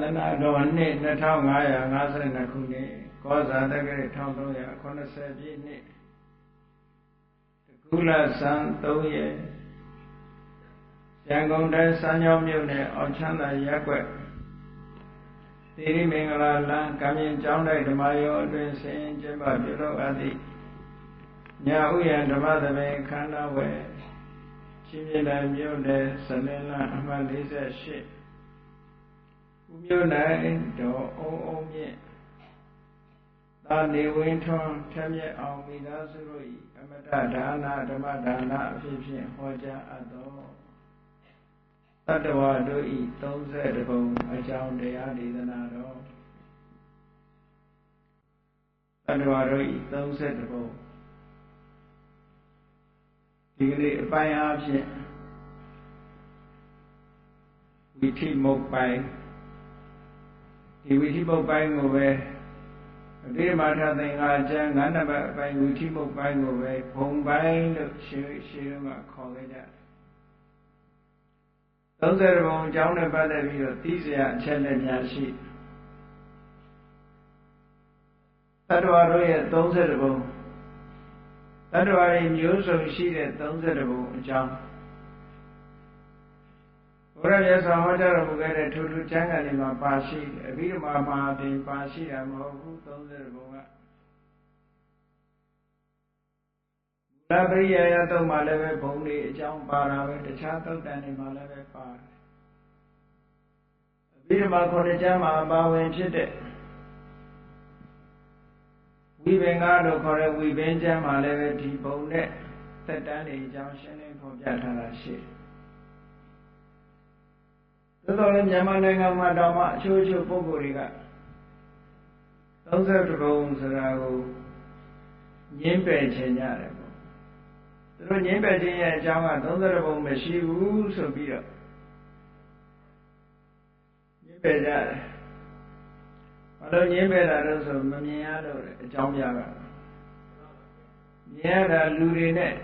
သနာတော်နှစ်2552ခုနှစ်ကောဇာတက္ကရာ1380ပြည့်နှစ်တကူလဆန်း3ရက်ရန်ကုန်တိုင်းစမ်းချောင်းမြို့နယ်အောင်ချမ်းသာရပ်ကွက်သီရိမင်္ဂလာလမ်းကံမြင့်ကျောင်းတိုက်ဓမ္မယောအတွင်ဆင်ကျင်းပပြုလုပ်အပ်သည့်ညာဥယျာဉ်ဓမ္မသဘင်ခန္ဓာဝယ်ချင်းပြည်နယ်မြို့နယ်စလင်းလမ်းအမှတ်48ဦးမြို့နိုင်တော်အုံအုံမြင့်သာနေဝင်းထွန်းထက်မြက်အောင်မိသားစုတို့၏အမတဒါနဓမ္မဒါနအဖြစ်ဖြင့်ဟောကြားအပ်သောတတ္တဝါတို့၏30ပုံအကြောင်းတရားဒေသနာတော်တတ္တဝါတို့၏30ပုံဒီကနေ့အပိုင်းအားဖြင့်ဝိထိမုတ်ပိုင်းဒီဝိထိမုတ်ပိုင်းကိုပဲဒီမာထသင်္ဃာကျမ်း9နံပါတ်အပိုင်းဝိထိမုတ်ပိုင်းကိုပဲဘုံပိုင်းလို့ရှင်းကခေါ်ခဲ့ကြတယ်30ပုံအကြောင်းနဲ့ပတ်သက်ပြီးတော့သိစရာအချက်လက်များရှိတတ္တဝါတို့ရဲ့30ပုံတတ္တဝါတွေမျိုးစုံရှိတဲ့30ပုံအကြောင်းဘုရားမြတ်စွာဘုရားဟောကြားတော်မူခဲ့တဲ့ထူးထူးကျမ်းဂန်တွေမှာပါရှိတယ်အဘိဓမ္မာမှာတင်ပါရှိတာမဟုတ်ဘူး30ပုံကမူလပရိယာယတုံမှာလည်းပဲဘုံတွေအကြောင်းပါတာပဲတခြားသုတ်တန်တွေမှာလည်းပဲပါတယ်အဘိဓမ္မာ9ကျမ်းမှာပါဝင်ဖြစ်တဲ့ဝိဘင်္ဂလို့ခေါ်တဲ့ဝိဘင်ကျမ်းမှာလည်းပဲဒီဘုံနဲ့သက်တမ်းတွေအကြောင်းရှင်းလင်းဖော်ပြထားတာရှိတယ်သို့တော်လည်းမြန်မာနိုင်ငံမှာတော့မှအချို့ပုဂ္ဂိုလ်တွေက30ပုံဆိုတာကိုညှင်းပယ်ခြင်းရတယ်ပေါ့သူတို့ညှင်းပယ်ခြင်းရဲ့အကြောင်းက30ပုံမရှိဘူးဆိုပြီးတော့ညှင်းပယ်ကြတယ်ဘာလို့ညှင်းပယ်တာလို့ဆိုမမြင်ရလို့အကြောင်းပြတာမြင်ရတာလူတွေနဲ့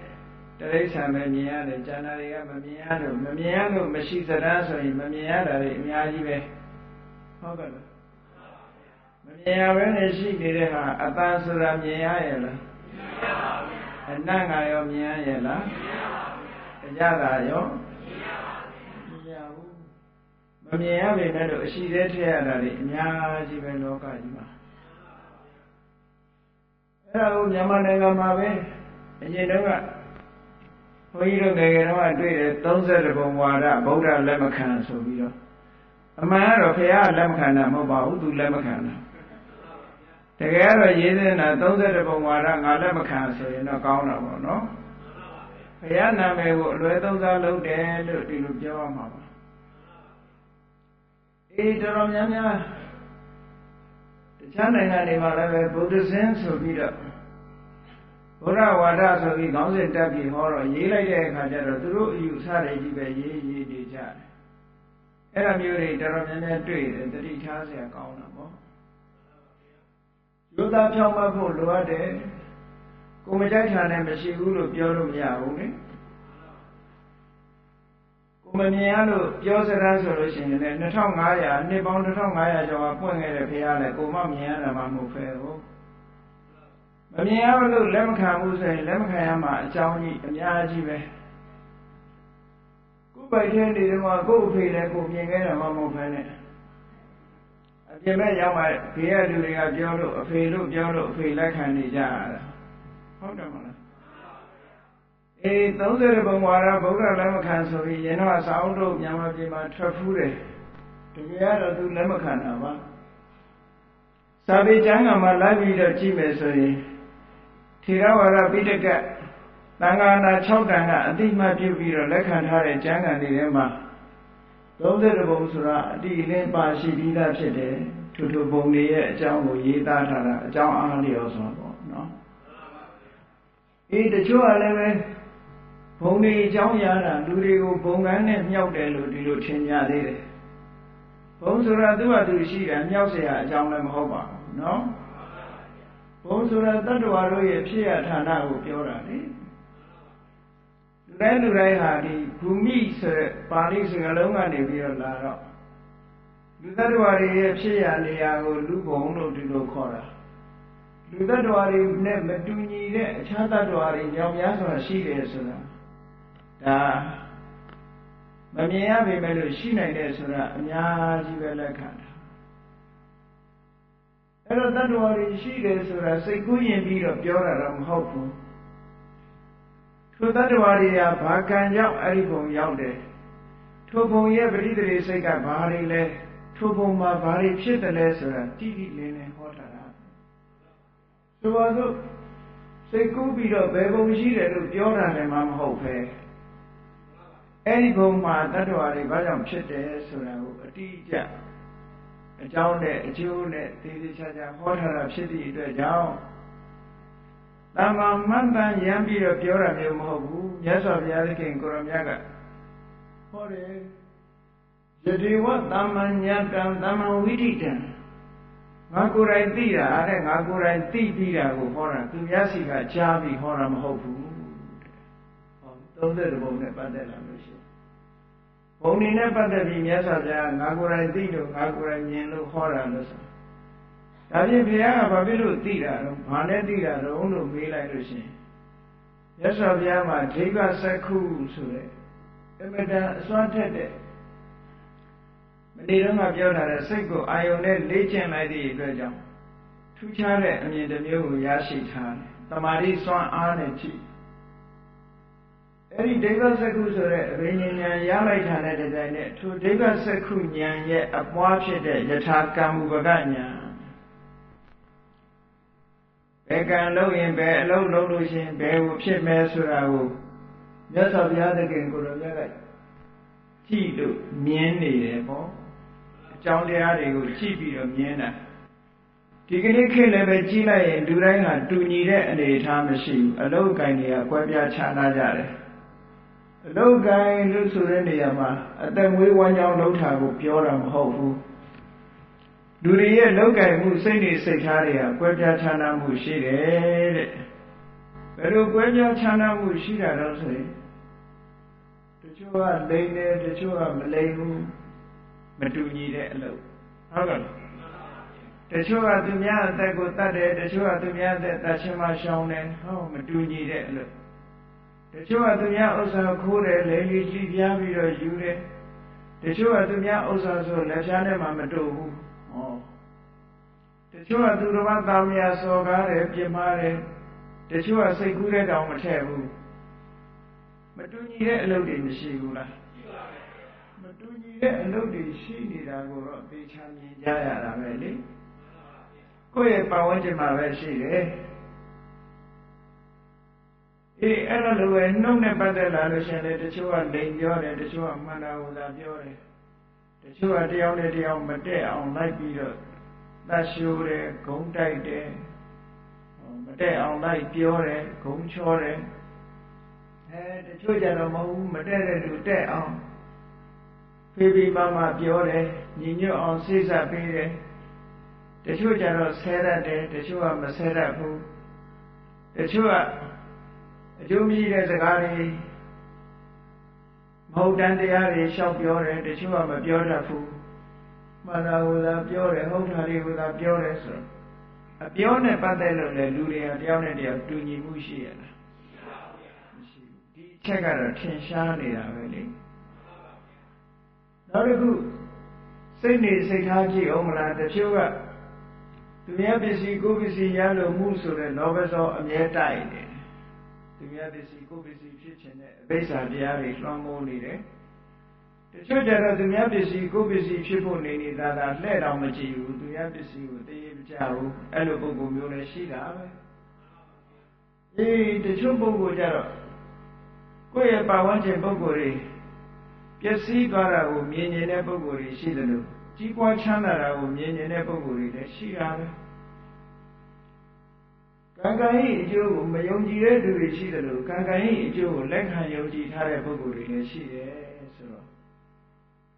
တရိစ္ဆာန်ပဲမြင်ရတယ်ကျန်တာတွေကမမြင်ရလို့မရှိစရာဆိုရင်မမြင်ရတာတွေအများကြီးပဲဟုတ်ကဲ့လားမမြင်ရဘဲနဲ့ရှိနေတဲ့ဟာအတန်ဆိုတာမြင်ရရဲ့လားမြင်ရပါဘူးအနတ်ကရောမြင်ရရဲ့လားမြင်ရပါဘူးအကြတာရောမြင်ရပါဘူးမမြင်ရဘူးမမြင်ရပေမဲ့လို့အရှိသေးထည့်ရတာတွေအများကြီးပဲလောကကြီးမှာအဲ့ဒါကိုမြန်မာနိုင်ငံမှာပဲအရင်တုန်းကဘုန်းကြီးတို့ငယ်ငယ်တုန်းကတွေ့တယ်30ပုံဝါဒဗုဒ္ဓလက်မခံဆိုပြီးတော့အမှန်ကတော့ဘုရားလက်မခံတာမဟုတ်ပါဘူးသူလက်မခံတာတကယ်တော့ရေးနေတာ30ပုံဝါဒငါလက်မခံဆိုရင်တော့ကောင်းတာပေါ့နော်ဘုရားနာမည်ကိုအလွဲသုံးစားလုပ်တယ်လို့ဒီလိုပြောရမှာပါတော်တော်များများတခြားနိုင်ငံတွေမှာလည်းပဲဗုဒ္ဓဇင်ဆိုပြီးတော့ဘုရားဝါဒဆိုပြီးခေါင်းစဉ်တက်ပြီးဟောတော့ရေးလိုက်တဲ့အခါကျတော့သူတို့အယူဆတွေကြီးပဲရေးနေကြတယ်အဲ့ဒါမျိုးတွေတော်တော်များများတွေ့တယ်တတိထားစရာကောင်းတာပေါ့ရိုးသားဖြောင်းမဖို့လိုအပ်တယ်ကိုမကြိုက်တာနဲ့မရှိဘူးလို့ပြောလို့မရဘူးလေကိုမမြင်ရလို့ပြောစကားဆိုလို့ရှိရင်လည်း2500နှစ်ပေါင်း2500ကျော်ကပွင့်ခဲ့တဲ့ဘုရားလည်းကိုမမြင်ရတာမှမဟုတ်ပဲဟုတ်မမြင်ရလို့လက်မခံဘူးဆိုရင်လက်မခံရမှာအကြောင်းကြီးအများကြီးပဲကိုယ်ပိုက်တဲ့နေတော့ကိုယ်အဖေလည်းကိုမြင်ခဲ့တာမှမဟုတ်ပဲနဲ့အပြင်ဘက်ရောက်မှဘေးကလူတွေကပြောလို့အဖေလို့ပြောလို့အဖေလက်ခံနေကြရတာဟုတ်တယ်မလား30ပုံဝါဒဗုဒ္ဓလက်မခံဆိုပြီးရင်တော့စာအုပ်တို့မြန်မာပြည်မှာထွက်ဖူးတယ်တကယ်ကတော့သူလက်မခံတာပါစာပေကျမ်းကမှလိုက်ပြီးတော့ကြည့်မယ်ဆိုရင်ထေရဝါဒပိဋကသံဃာနာ6တန်ကအတိမတ်ပြုပြီးတော့လက်ခံထားတဲ့ကျမ်းဂန်တွေထဲမှာ30ပုံဆိုတာအတိအလင်းပါရှိပြီးသားဖြစ်တယ်ထူထူပုံတွေရဲ့အကြောင်းကိုရေးသားထားတာအကြောင်းအားလျော်စွာပေါ့နော်တချို့ကလည်းပဲဘုံတွေအကြောင်းရတာလူတွေကိုဘုံကန်းနဲ့မြောက်တယ်လို့ဒီလိုထင်ကြသေးတယ်ဘုံဆိုတာသူ့ဟာသူရှိတာမြောက်เสียအကြောင်းလည်းမဟုတ်ပါဘူးနော်ဘုံဆိုတာတတ္တဝါတို့ရဲ့ဖြစ်ရဌာနကိုပြောတာလေလူတိုင်းဟာဒီဘူမိဆိုတဲ့ပါဠိစကားလုံးကနေပြီးတော့လာတော့ လူသတ္တဝါတွေရဲ့ဖြစ်ရနေရာကိုလူဘုံလို့ဒီလိုခေါ်တာလူသတ္တဝါတွေနဲ့မတူညီတဲ့အခြားသတ္တဝါတွေညောင်များစွာရှိတယ်ဆိုတာဒါမမြင်ရပေမဲ့လို့ရှိနိုင်တယ်ဆိုတာအများကြီးပဲလက်ခံတာအဲ့တော့သတ္တဝါတွေရှိတယ်ဆိုတာစိတ်ကူးရင်ပြီးတော့ပြောတာတော့မဟုတ်ဘူးထိုသတ္တဝါတွေကဘာကံကြောင့်အဲ့ဒီဘုံရောက်တယ်ထိုဘုံရဲ့ပရိသေစိတ်ကဘာတွေလဲထိုဘုံမှာဘာတွေဖြစ်တယ်လဲဆိုတာတိတိလင်းလင်းဟောထားတာဆိုပါစို့စိတ်ကူးပြီးတော့ဘယ်ဘုံရှိတယ်လို့ပြောတာလည်းမဟုတ်ပဲအဲ့ဒီဘုံမှာတ attva တွေဘာကြောင့်ဖြစ်တယ်ဆိုတာကိုအတိအကျအကြောင်းနဲ့အကျိုးနဲ့သေသေးချာချာဟောထားတာဖြစ်သည့်အတွက်ကြောင့်တမ္မာမှန်တန်ရမ်းပြီးတော့ပြောတာမျိုးမဟုတ်ဘူးမြတ်စွာဘုရားသခင်ကိုရောမြတ်ကဟောတယ်ယတိဝသမ္မာညတံသမ္မာဝိဒိတံငါကိုယ်တိုင်သိတာတဲ့ငါကိုယ်တိုင်သိပြီးတာကိုဟောတာသူများစီကကြားပြီးဟောတာမဟုတ်ဘူးတဲ့ဟော30ဘုံနဲ့ပတ်သက်လာလို့ရှိရင်ဘုံနေနဲ့ပတ်သက်ပြီးမြတ်စွာဘုရားငါကိုယ်တိုင်သိလို့ငါကိုယ်တိုင်မြင်လို့ဟောတာလို့ဆိုဒါဖြင့်ဘုရားကဘာဖြစ်လို့သိတာတော့ဘာနဲ့သိတာတော့လို့မေးလိုက်လို့ရှိရင်မြတ်စွာဘုရားမှာဒိဗ္ဗစက္ခုဆိုတဲ့အမတန်အစွမ်းထက်တဲ့မနေ့တုန်းကပြောထားတဲ့စိတ်ကိုအာယုန်နဲ့လေ့ကျင့်လိုက်သည့်အတွက်ကြောင့်ထူးခြားတဲ့အမြင်တစ်မျိုးကိုရရှိထားတယ်။တမာတိစွမ်းအားနဲ့ကြည့်အဲ့ဒီဒိဗ္ဗစက္ခုဆိုတဲ့အဘိညာဉ်ဉာဏ်ရလိုက်တာနဲ့တပြိုင်နက်ထိုဒိဗ္ဗစက္ခုဉာဏ်ရဲ့အပွားဖြစ်တဲ့ယထာကံမူပကဉာဏ်ဘယ်ကံလုပ်ရင်ဘယ်အလုပ်လုပ်လို့ရှိရင်ဘယ်ကိုဖြစ်မယ်ဆိုတာကိုမြတ်စွာဘုရားသခင်ကိုယ်တော်မြတ်ကကြည့်လို့မြင်နေတယ်ပေါ့အကြောင်းတရားတွေကိုကြည့်ပြီးတော့မြင်တာဒီကနေ့ခေတ်လည်းပဲကြည့်လိုက်ရင်လူတိုင်းဟာတူညီတဲ့အနေအထားမရှိဘူးအလုတ်ကိုင်းတွေကကွဲပြားခြားနားကြတယ်အလုတ်ကိုင်းလို့ဆိုတဲ့နေရာမှာအသက်မွေးဝမ်းကြောင်းလှုပ်တာကိုပြောတာမဟုတ်ဘူးလူတွေရဲ့လောက်ကင်မှုစိတ်တွေစိတ်ထားတွေကကွဲပြားခြားနားမှုရှိတယ်တဲ့ဘယ်လိုကွဲပြားခြားနားမှုရှိတာတော့ဆိုရင်တချို့ကလိမ့်တယ်တချို့ကမလိမ့်ဘူးမတူညီတဲ့အလုပ်ဟုတ်ကဲ့တချို့ကသူများအသက်ကိုတတ်တယ်တချို့ကသူများအသက်တတ်ချင်းမှရှောင်တယ်ဟောမတူညီတဲ့အလုပ်တချို့ကသူများဥစ္စာခိုးတယ်လေလီကြီးပြားပြီးတော့ယူတယ်တချို့ကသူများဥစ္စာဆိုလက်ဖြားနဲ့မှမတူဘူးဟောတချို့ကသူတော်ဘာသားမယာစော်ကားတယ်ပြစ်မှားတယ်တချို့ကစိတ်ကူးတဲ့တောင်မထည့်ဘူးမတူညီတဲ့အလုပ်တွေမရှိဘူးလားမတူညီတဲ့အလုပ်တွေရှိနေတာကိုတော့သိချမြင်ကြရတာပဲလေကိုယ့်ရဲ့ပတ်ဝန်းကျင်မှာပဲရှိတယ်အေးအဲ့လိုပဲနှုတ်နဲ့ပတ်သက်လာလို့ရှင်လေတချို့ကလိန်ပြောတယ်တချို့ကမှန်တာကိုသာပြောတယ်တချို့ကတယောက်နဲ့တယောက်မတည့်အောင်လိုက်ပြီးတော့သတ်ရှိုးတယ်ဂုံတိုက်တယ်မတည့်အောင်လိုက်ပြောတယ်ဂုံချောတယ်တချို့ကြတော့မဟုတ်ဘူးမတည့်တဲ့လူတဲ့အောင်ဖေးပြီးမှပြောတယ်ညီညွတ်အောင်စိတ်ဆက်ပေးတယ်တချို့ကြတော့ဆဲရတယ်တချို့ကမဆဲတတ်ဘူးတချို့ကအကျိုးမရှိတဲ့စကားတွေမဟုတ်တန်တရားတွေရှောက်ပြောတယ်တချို့ကမပြောတတ်ဘူးမှန်တာကိုသာပြောတယ်ဟုတ်တာတွေကိုသာပြောတယ်ဆိုတော့အပြောနဲ့ပတ်သက်လို့လေလူတွေကတယောက်နဲ့တယောက်တူညီမှုရှိရလားမရှိဘူးဒီအချက်ကတော့ထင်ရှားနေတာပဲလေနောက်တစ်ခုစိတ်နေစိတ်ထားကြည့်အောင်မလားတချို့ကသူများပစ္စည်းကိုယ်ပစ္စည်းရလို့မှုဆိုတဲ့လောဘဇောအမြဲတိုက်နေတယ်သူများပစ္စည်းကိုယ်ပစ္စည်းဖြစ်ခြင်းနဲ့အဘိဓါတရားတွေလွှမ်းမိုးနေတယ်တချို့ကြတော့သူများပစ္စည်းကိုယ်ပစ္စည်းဖြစ်ဖို့နေနေတာလှဲ့တော့မကြည့်ဘူးသူများပစ္စည်းကိုသိရမကြဘူးအဲ့လိုပုဂ္ဂိုလ်မျိုးလည်းရှိတာပဲအေးတချို့ပုဂ္ဂိုလ်ကြတော့ကိုယ့်ရဲ့ပတ်ဝန်းကျင်ပုဂ္ဂိုလ်တွေပျက်စီးသွားတာကိုမြင်နေတဲ့ပုဂ္ဂိုလ်တွေရှိတယ်လို့ကြီးပွားချမ်းသာတာကိုမြင်နေတဲ့ပုဂ္ဂိုလ်တွေလည်းရှိတာပဲကံကံ၏အကျိုးကိုမယုံကြည်တဲ့သူတွေရှိတယ်လို့ကံကံ၏အကျိုးကိုလက်ခံယုံကြည်ထားတဲ့ပုဂ္ဂိုလ်တွေလည်းရှိတယ်ဆိုတော့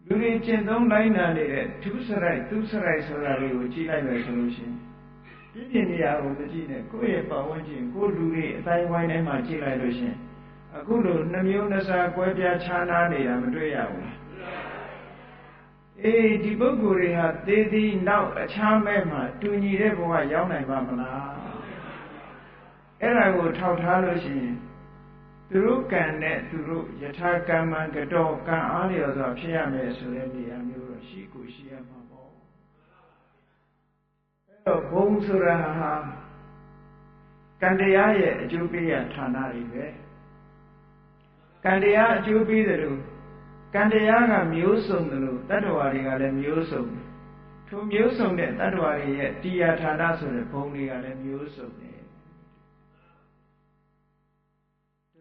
လူတွေကျင့်သုံးလိုက်နာနေတဲ့သူစရိုက်ဆိုတာတွေကိုကြည့်လိုက်မယ်ဆိုလို့ရှိရင်ဒီပြင်နေရာကိုမကြည့်နဲ့ကိုယ့်ရဲ့ပတ်ဝန်းကျင်ကိုယ်လူတွေအတိုင်းဝိုင်းထဲမှာကြည့်လိုက်လို့ရှိရင်အခုလိုနှမျိုးနှစားကွဲပြားခြားနားနေတာမတွေ့ရဘူးလား ဒီပုဂ္ဂိုလ်တွေဟာသေသည်နောက်အခြားမဲ့မှာတူညီတဲ့ဘဝရောက်နိုင်ပါမလားအဲ့ဒါကိုထောက်ထားလို့ရှိရင်သူတို့ကံနဲ့သူတို့ယထာကမ္မံကတော်ကံအားလျော်စွာဖြစ်ရမယ်ဆိုတဲ့နေရာမျိုးတော့ရှိကိုရှိရမှာပေါ့အဲ့တော့ဘုံဆိုတာဟာကံတရားရဲ့အကျိုးပေးရဌာနတွေပဲကံတရားအကျိုးပေးတယ်လို့ကံတရားကမျိုးစုံတယ်လို့တတ္တဝါတွေကလည်းမျိုးစုံတယ်ထိုမျိုးစုံတဲ့တတ္တဝါတွေရဲ့တရားဌာနဆိုတဲ့ဘုံတွေကလည်းမျိုးစုံတယ်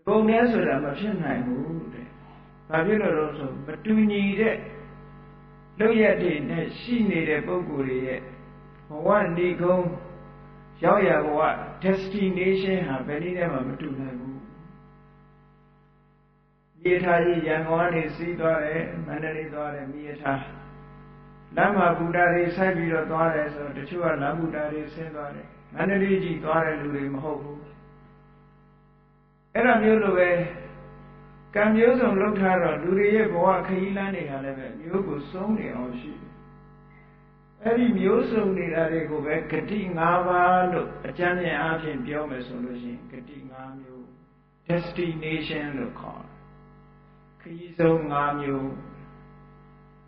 ဘုံနဲ့ဆိုတာမဖြစ်နိုင်ဘူးတဲ့ဘာဖြစ်လို့လဲဆိုမတူညီတဲ့လောက်ရတဲ့နဲ့ရှိနေတဲ့ပုဂ္ဂိုလ်တွေရဲ့ဘဝနေကုန်းရောက်ရဘဝ destination ဟာဘယ်နည်းနဲ့မှမတူနိုင်ဘူးမြေထားကြီးရန်ကုန်ကနေစီးသွားတယ်မန္တလေးသွားတယ်မြေထားလမ်းမှာဘူတာတွေဆိုက်ပြီးတော့သွားတယ်ဆိုတော့တချို့ကလမ်းဘူတာတွေဆင်းသွားတယ်မန္တလေးကြီးသွားတဲ့လူတွေမဟုတ်ဘူးအဲ့ဒါမျိုးလိုပဲကံမျိုးစုံလောက်ထားတော့လူတွေရဲ့ဘဝခရီးလမ်းတွေကလည်းပဲမျိုးကိုစုံနေအောင်ရှိတယ်အဲ့ဒီမျိုးစုံနေတာတွေကိုပဲဂတိ၅ပါးလို့အကျမ်းပြန်အားဖြင့်ပြောမယ်ဆိုလို့ရှိရင်ဂတိ၅မျိုး destination လို့ခေါ်တယ်ခရီးဆုံး၅မျိုး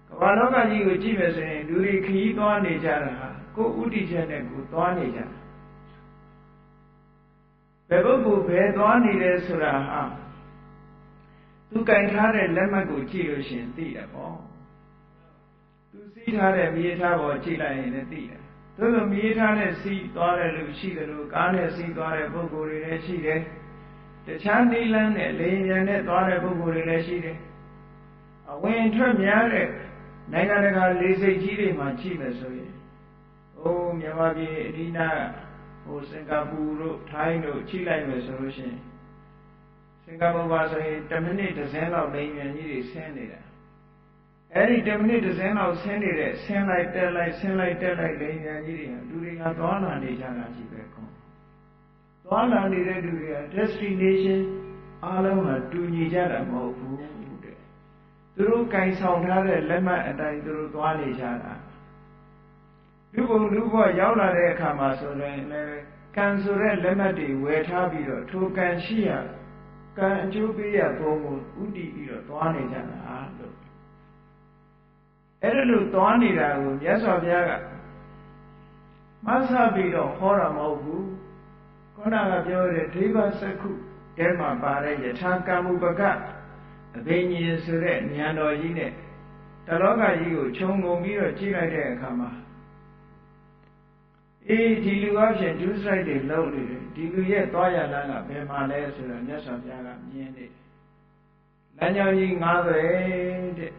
ကမ္ဘာလောကကြီးကိုကြည့်မယ်ဆိုရင်လူတွေခရီးသွားနေကြတာဟာကိုယ်ဥတည်ချက်နဲ့ကိုယ်သွားနေကြတာဘယ်ပုဂ္ဂိုလ်ဘယ်သွားနေတယ်ဆိုတာဟာသူကင်ထားတဲ့လက်မှတ်ကိုကြည့်လို့ရှိရင်သိတယ်ပေါ့သူစီးထားတဲ့မြေထားပေါ်ကြည့်လိုက်ရင်လည်းသိတယ်သို့သောမြေထားနဲ့စီးသွားတဲ့လူရှိတယ်လို့ကားနဲ့စီးသွားတဲ့ပုဂ္ဂိုလ်တွေလည်းရှိတယ်တခြားနိလန်းနဲ့လေယာဉ်နဲ့သွားတဲ့ပုဂ္ဂိုလ်တွေလည်းရှိတယ်အဝင်ထွက်များတဲ့နိုင်ငံတကာလေဆိပ်ကြီးတွေမှာကြည့်မယ်ဆိုရင်မြန်မာပြည်အဒီနာစင်ကာပူတို့ထိုင်းတို့ကြည့်လိုက်မယ်ဆိုလို့ရှိရင်စင်ကာပူပါဆိုရင်10မိနစ်တစ်စင်းလောက်လေယာဉ်ကြီးတွေဆင်းနေတာအဲ့ဒီ10မိနစ်တစ်စင်းလောက်ဆင်းနေတဲ့ဆင်းလိုက်တက်လိုက်ဆင်းလိုက်တက်လိုက်လေယာဉ်ကြီးတွေလူတွေကသွားလာနေကြတာကြီးပဲကောသွားလာနေတဲ့လူတွေက destination အားလုံးကတူညီကြတာမဟုတ်ဘူးတဲ့သူတို့ကင်ဆောင်ထားတဲ့လက်မှတ်အတိုင်းသူတို့သွားနေကြတာလူဘုံလူဘဝရောက်လာတဲ့အခါမှာဆိုရင်လည်းကံဆိုတဲ့လက်မှတ်တွေဝယ်ထားပြီးတော့ထိုကံရှိရကံအကျိုးပေးရဘုံကိုဥတည်ပြီးတော့သွားနေကြတာလို့အဲ့ဒါလို့သွားနေတာကိုမြတ်စွာဘုရားကမဆပြီးတော့ဟောတာမဟုတ်ဘူးခုနကပြောတဲ့ဒိဗ္ဗစက္ခုထဲမှာပါတဲ့ယထာကမ္မုပကအဘိညာဉ်ဆိုတဲ့ဉာဏ်တော်ကြီးနဲ့တလောကကြီးကိုခြုံငုံပြီးတော့ကြည့်လိုက်တဲ့အခါမှာဒီလူအဖြစ်ဒုစရိုက်တွေလုံးနေတယ်ဒီလူရဲ့သွားရလမ်းကဘယ်မှာလဲဆိုတော့မြတ်စွာဘုရားကမြင်နေတယ်လမ်းကြောင်းကြီး90တဲ့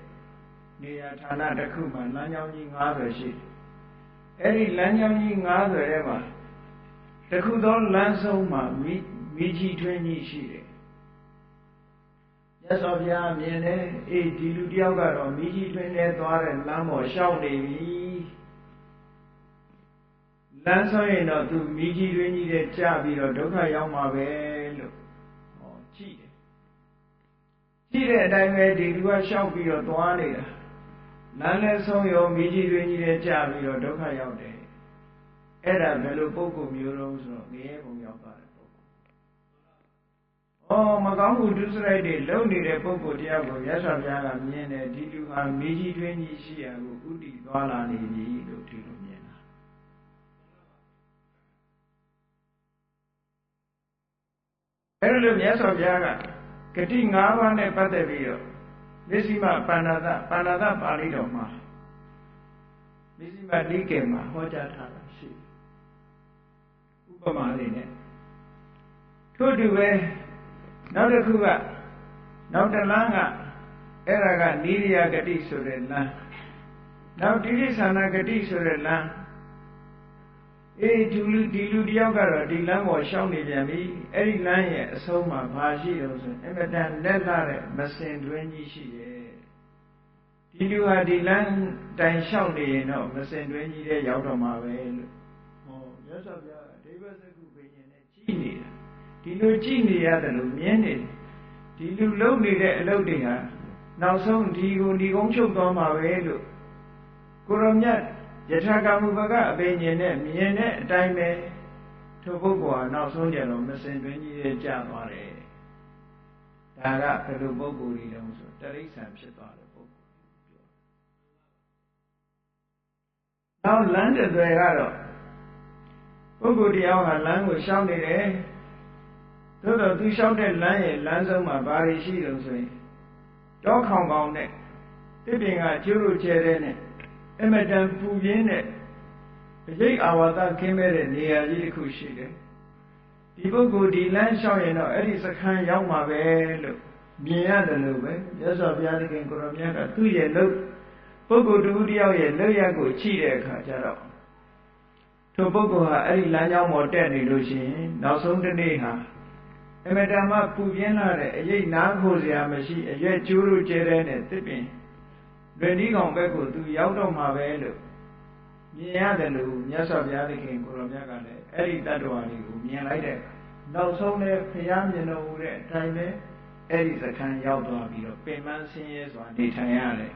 နေရာဌာနတစ်ခုမှာလမ်းကြောင်းကြီး90ရှိတယ်အဲ့ဒီလမ်းကြောင်းကြီး90ထဲမှာတစ်ခုသောလမ်းဆုံးမှာမိကြီးထွင်းကြီးရှိတယ်မြတ်စွာဘုရားမြင်တယ်ဒီလူတယောက်ကတော့မိကြီးထွင်းထဲသွားတဲ့လမ်းပေါ်ရှောက်နေပြီလမ်းဆုံးရင်တော့သူမိကြီးတွင်းကြီးတဲ့ကြာပြီးတော့ဒုက္ခရောက်မှာပဲလို့ကြည့်တယ်ကြည့်တဲ့အတိုင်းပဲဒီလူကရှောက်ပြီးတော့သွားနေတာလမ်းလည်းဆုံးရောမိကြီးတွင်းကြီးတဲ့ကြာပြီးတော့ဒုက္ခရောက်တယ်အဲ့ဒါဘယ်လိုပုဂ္ဂိုလ်မျိုးလုံးဆိုတော့ငရဲဘုံရောက်သွားတဲ့ပုဂ္ဂိုလ်မကောင်းမှုဒုစရိုက်တွေလုံနေတဲ့ပုဂ္ဂိုလ်တယောက်ကိုရသော်ဘုရားကမြင်တယ်ဒီလူဟာမိကြီးတွင်းကြီးရှိရာကိုဥတည်သွားလာနေပြီလို့ဒီလိုမြင်တာအဲ့လိုမြတ်စွာဘုရားကဂတိ၅ပါးနဲ့ပတ်သက်ပြီးတော့မစ္စည်းမပါဏာသပါဠိတော်မှာမစ္စည်းမနိကေမှာဟောကြားထားတာရှိဥပမာလေးနဲ့ထို့တူပဲနောက်တစ်ခုကနောက်တစ်လမ်းကအဲ့ဒါကနိရိယဂတိဆိုတဲ့လမ်းနောက်တိရိစ္ဆာနဂတိဆိုတဲ့လမ်းဒီလူတယောက်ကတော့ဒီလမ်းပေါ်ရှောင်းနေပြန်ပြီအဲ့ဒီလမ်းရဲ့အဆုံးမှာဘာရှိတော့ဆိုအမတန်လက်လာတဲ့မစင်တွင်းကြီးရှိတယ်ဒီလူဟာဒီလမ်းတိုင်ရှောင်းနေရင်တော့မစင်တွင်းကြီးတဲ့ရောက်တော့မှာပဲလို့ရသော်ပြဒိဗ္ဗစက္ခုဘိညာဉ်နဲ့ကြည့်နေတာဒီလိုကြည့်နေရတယ်လို့မြင်နေတယ်ဒီလူလုံနေတဲ့အလုပ်တွေဟာနောက်ဆုံးဒီကိုဏီကုန်းချုပ်သွားမှာပဲလို့ ကိုရောမြတ်ယထာကမူပကအပင်ញင်နဲ့မြင်တဲ့အတိုင်းပဲထိုပုဂ္ဂိုလ်ဟာနောက်ဆုံးကြတော့မစင်တွင်းကြီးရဲ့ကြာသွားတယ်ဒါကဘယ်လိုပုဂ္ဂိုလ်တွေတုံးဆိုတရိစ္ဆာန်ဖြစ်သွားတဲ့ပုဂ္ဂိုလ်ပြောနောက်လမ်းတစ်သွယ်ကတော့ပုဂ္ဂိုလ်တရားဟာလမ်းကိုရှောင်နေတယ်သို့တော့သူရှောင်တဲ့လမ်းရဲ့လမ်းဆုံးမှာဘာတွေရှိလို့ဆိုရင်တောခေါင်ခေါင်နဲ့တစ်ပင်ကကျိုးလို့ကျဲတဲ့နဲ့အမတန်ပူပြင်းတဲ့အရေးအာဝါဒခင်းမဲ့တဲ့နေရာကြီးတစ်ခုရှိတယ်ဒီပုဂ္ဂိုလ်ဒီလမ်းလျှောက်ရင်တော့အဲ့ဒီစခန်းရောက်မှာပဲလို့မြင်ရတယ်လို့ပဲမြတ်စွာဘုရားသခင်ကိုရောမြတ်ကသူ့ရဲ့လို့ပုဂ္ဂိုလ်တူတယောက်ရဲ့လောက်ရကိုချိတဲ့အခါကျတော့ထိုပုဂ္ဂိုလ်ဟာအဲ့ဒီလမ်းကြောင်းပေါ်တက်နေလို့ရှိရင်နောက်ဆုံးတစ်နေ့ဟာအမတန်မှပူပြင်းလာတဲ့အရေးနားခိုစရာမရှိအရွက်ကျိုးလို့ကျဲတဲ့နဲ့တစ်ပင်လွင်ဒီကောင်ဘက်ကိုသူရောက်တော့မှာပဲလို့မြင်ရတယ်လို့မြတ်စွာဘုရားသခင်ကိုရောမြတ်ကလည်းအဲ့ဒီတတ္တဝါတွေကိုမြင်လိုက်တဲ့နောက်ဆုံးလည်းဘုရားမြင်တော်မူတဲ့အတိုင်းပဲအဲ့ဒီစခန်းရောက်သွားပြီးတော့ပင်မဆင်းရဲစွာနေထိုင်ရတယ်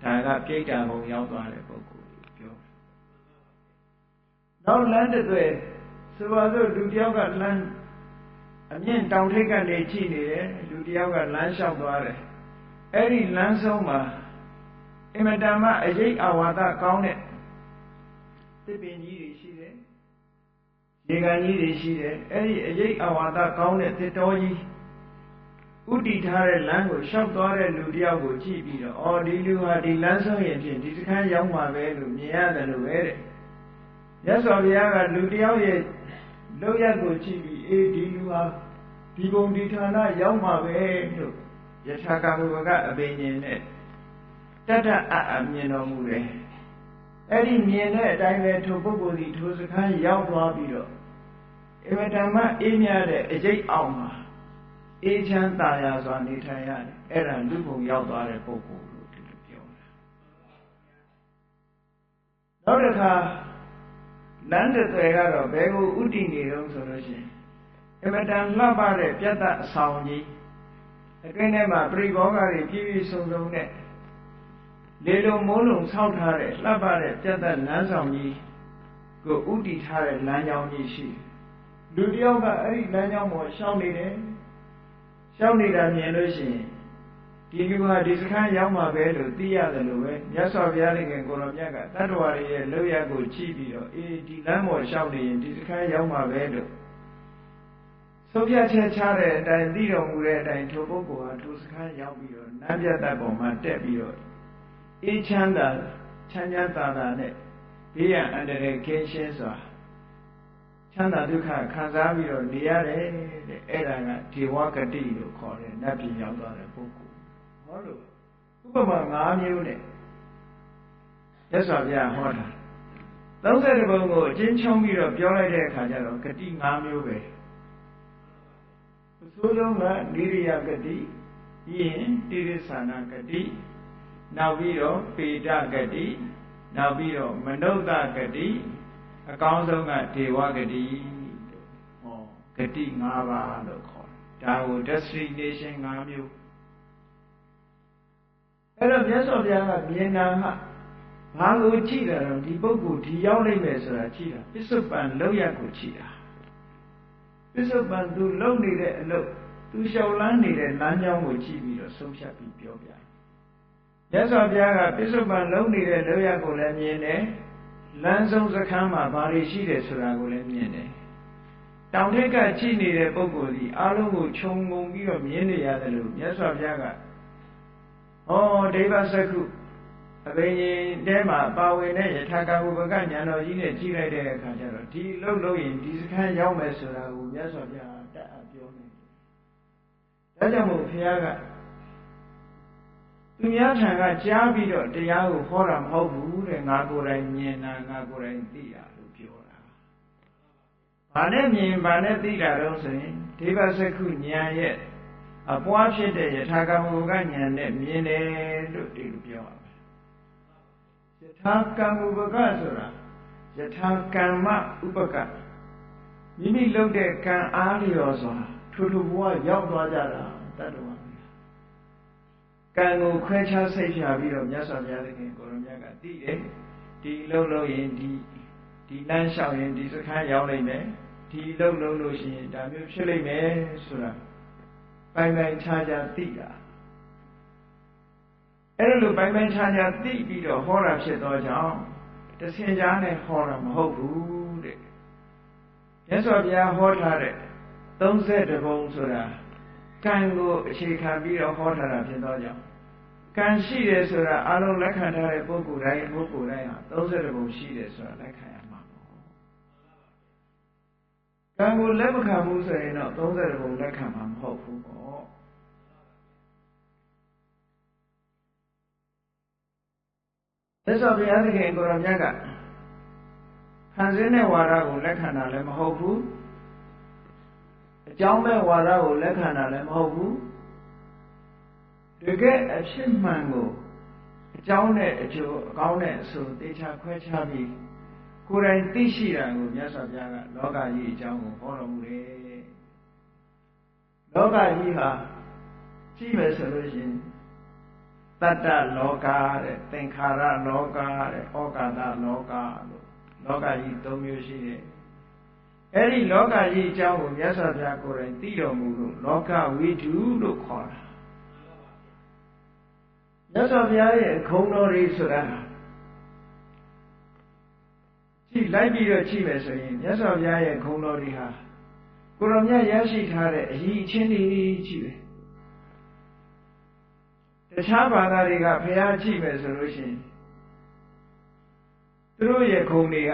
ဒါကပြိတ္တာဘုံရောက်သွားတဲ့ပုဂ္ဂိုလ်ကိုပြောနောက်လမ်းတစ်သွယ်ဆိုပါစို့လူတယောက်ကလမ်းအမြင့်တောင်ထိပ်ကနေကြည့်နေတယ်လူတယောက်ကလမ်းလျှောက်သွားတယ်အဲ့ဒီလမ်းဆုံးမှာအမတန်မှအရေးအာဝါဒကောင်းတဲ့တစ်ပင်ကြီးတွေရှိတယ်ရေကန်ကြီးတွေရှိတယ်အဲ့ဒီအရေးအာဝါဒကောင်းတဲ့တစ်တော်ကြီးဥတည်ထားတဲ့လမ်းကိုလျှောက်သွားတဲ့လူတယောက်ကိုကြည့်ပြီးတော့အော်ဒီလူဟာဒီလမ်းဆုံးရင်ဖြင့်ဒီစခန်းရောက်မှာပဲလို့မြင်ရတယ်လို့ပဲတဲ့မြတ်စွာဘုရားကလူတယောက်ရဲ့လောက်ရကိုကြည့်ပြီးအေးဒီလူဟာဒီဘုံဒီဌာနရောက်မှာပဲလို့ယထာကမူပကအပင်ញင်နဲ့တတ္တအမြင်တော်မူတယ်အဲ့ဒီမြင်တဲ့အတိုင်းပဲထိုပုဂ္ဂိုလ်ဒီထိုစခန်းရောက်သွားပြီးတော့အမတန်မှအေးမြတဲ့အကျိတ်အောင်မှာအေးချမ်းသာယာစွာနေထိုင်ရတယ်အဲ့ဒါလူဘုံရောက်သွားတဲ့ပုဂ္ဂိုလ်လို့ဒီလိုပြောတာနောက်တစ်ခါလမ်းတစ်သွယ်ကတော့ဘယ်ကိုဥတည်နေတော့ဆိုလို့ရှိရင်အမတန်လှပတဲ့ပြတ်သက်ဆောင်ကြီးအတွင်းထဲမှာပရိဘောဂတွေပြည့်ပြည့်စုံစုံနဲ့လေလုံးမိုးလုံးဆောက်ထားတဲ့လှပတဲ့ပြတ်သက်လမ်းဆောင်ကြီးကိုဥတည်ထားတဲ့လမ်းကြောင်းကြီးရှိလူတယောက်ကအဲ့ဒီလမ်းကြောင်းပေါ်ရှောက်နေတယ်ရှောက်နေတာမြင်လို့ရှိရင်ဒီလူဟာဒီစခန်းရောက်မှာပဲလို့သိရတယ်လို့ပဲမြတ်စွာဘုရားရှင်ကိုရောမြတ်ကတတ္တဝါတွေရဲ့လောက်ရကိုကြည့်ပြီးတော့အေးဒီလမ်းပေါ်ရှောက်နေရင်ဒီစခန်းရောက်မှာပဲလို့ဆုံးဖြတ်ချက်ချတဲ့အတိုင်းသိတော်မူတဲ့အတိုင်းထိုပုဂ္ဂိုလ်ဟာထိုစခန်းရောက်ပြီးတော့နတ်ပြတ်တပ်ပေါ်မှာတက်ပြီးတော့အေးချမ်းသာချမ်းသာသာနဲ့ဘေးရန်အန္တရာယ်ကင်းရှင်းစွာချမ်းသာဒုက္ခခံစားပြီးတော့နေရတယ်တဲ့အဲ့ဒါကဒေဝဂတိလို့ခေါ်တယ်နတ်ပြည်ရောက်သွားတဲ့ပုဂ္ဂိုလ်ဟောလို့ဥပမာ၅မျိုးနဲ့မြတ်စွာဘုရားဟောတာ30ဘုံကိုအချင်းချုံပြီးတော့ပြောလိုက်တဲ့အခါကျတော့ဂတိ၅မျိုးပဲအဆိုးဆုံးကနိရိယဂတိပြီးရင်တိရစ္ဆာနဂတိနောက်ပြီးတော့ပေတဂတိနောက်ပြီးတော့မနုဿဂတိအကောင်းဆုံးကဒေဝဂတိဟောဂတိ၅ပါးလို့ခေါ်တယ်ဒါကို destination ၅မျိုးအဲ့တော့မြတ်စွာဘုရားကမြင်တာဟာဘာကိုကြည့်တာတော့ဒီပုဂ္ဂိုလ်ဒီရောက်နိုင်မယ်ဆိုတာကြည့်တာပစ္စုပန်လောက်ရကိုကြည့်တာပစ္စုပန်သူလုံနေတဲ့အလုပ်သူလျှောက်လန်းနေတဲ့လမ်းကြောင်းကိုကြည့်ပြီးတော့ဆုံးဖြတ်ပြီးပြောပြမြတ်စွာဘုရားကပစ္စုပန်လုံနေတဲ့လောက်ရကိုလည်းမြင်တယ်လမ်းဆုံးစခန်းမှာဘာတွေရှိတယ်ဆိုတာကိုလည်းမြင်တယ်တောင်ထိပ်ကကြည့်နေတဲ့ပုဂ္ဂိုလ်ဒီအားလုံးကိုခြုံငုံပြီးတော့မြင်နေရတယ်လို့မြတ်စွာဘုရားကဩဒိဗ္ဗစက္ခုအဘိညာဉ်တဲမှာပါဝင်တဲ့ယထာကဝုပကဉာဏ်တော်ကြီးနဲ့ကြည့်လိုက်တဲ့အခါကျတော့ဒီလှုပ်လို့ရင်ဒီစခန်းရောက်မယ်ဆိုတာကိုမြတ်စွာဘုရားတတ်အပ်ပြောနေတယ်။ဒါကြောင့်မို့ဘုရားကသူများထံကကြားပြီးတော့တရားကိုဟောတာမဟုတ်ဘူးတဲ့ငါကိုယ်တိုင်မြင်တာငါကိုယ်တိုင်သိတာလို့ပြောတာ။ဘာနဲ့မြင်ဘာနဲ့သိတာတော့ဆိုရင်ဒိဗ္ဗစက္ခုဉာဏ်ရဲ့အပွားဖြစ်တဲ့ယထာကမုပကဉာဏ်နဲ့မြင်တယ်လို့ဒီလိုပြောရမယ်ယထာကမုပကဆိုတာယထာကမ္မဥပကမိမိလုပ်တဲ့ကံအားလျော်စွာထိုဘဝရောက်သွားကြတာတတ္တဝါက ကံကိုခွဲခြားစိတ်ဖြာပြီးတော့မြတ်စွာဘုရားသခင်ကိုရောမြတ်ကသိတယ်ဒီလုံးလုံးရင်ဒီလမ်းလျှောက်ရင်ဒီစခန်းရောက်နိုင်မယ်ဒီလုံးလုံးလို့ရှိရင်ဒါမျိုးဖြစ်လိမ့်မယ်ဆိုတာပိုင်ပိုင်ခြားခြားသိတာအဲ့လိုပိုင်ပိုင်ခြားခြားသိပြီးတော့ဟောတာဖြစ်သောကြောင့်တဆင်ကြားနဲ့ဟောတာမဟုတ်ဘူးတဲ့မြတ်စွာဘုရားဟောထားတဲ့32ပုံဆိုတာကံကိုအခြေခံပြီးတော့ဟောထားတာဖြစ်သောကြောင့်ကံရှိတယ်ဆိုတာအလုံးလက်ခံထားတဲ့ပုဂ္ဂိုလ်တိုင်းဟာ32ပုံရှိတယ်ဆိုတာလက်ခံရမှာပေါ့ကံကိုလက်မခံဘူးဆိုရင်တော့32ပုံလက်ခံမှာမဟုတ်ဘူးပေါ့မြတ်စွာဘုရားသခင်ကိုရောမြတ်ကခံစင်းတဲ့ဝါဒကိုလက်ခံတာလည်းမဟုတ်ဘူးအကြောင်းမဲ့ဝါဒကိုလက်ခံတာလည်းမဟုတ်ဘူးတကယ်အဖြစ်မှန်ကိုအကြောင်းနဲ့အကျိုးအကောင်းနဲ့အဆိုးသေချာခွဲခြားပြီးကိုယ်တိုင်သိရှိတာကိုမြတ်စွာဘုရားကလောကကြီးအကြောင်းကိုဟောတော်မူတယ်လောကကြီးဟာကြည့်မယ်ဆိုလို့ရှိရင်တတ္တလောကတဲ့သင်္ခါရလောကတဲ့ဩကာသလောကလို့လောကကြီး၃မျိုးရှိတယ်အဲ့ဒီလောကကြီးအကြောင်းကိုမြတ်စွာဘုရားကိုယ်တိုင်သိတော်မူလို့လောကဝိတုလို့ခေါ်တာမြတ်စွာဘုရားရဲ့ခုံတော်တွေဆိုတာကြည့်လိုက်ပြီးတော့ကြည့်မယ်ဆိုရင်မြတ်စွာဘုရားရဲ့ခုံတော်တွေဟာကိုရောမြတ်ရရှိထားတဲ့အရေးအချင်းတွေကြီးပဲတခြားဘာသာတွေကဘုရားကြည့်မယ်ဆိုလို့ရှိရင်သူတို့ရဲ့ခုံတွေက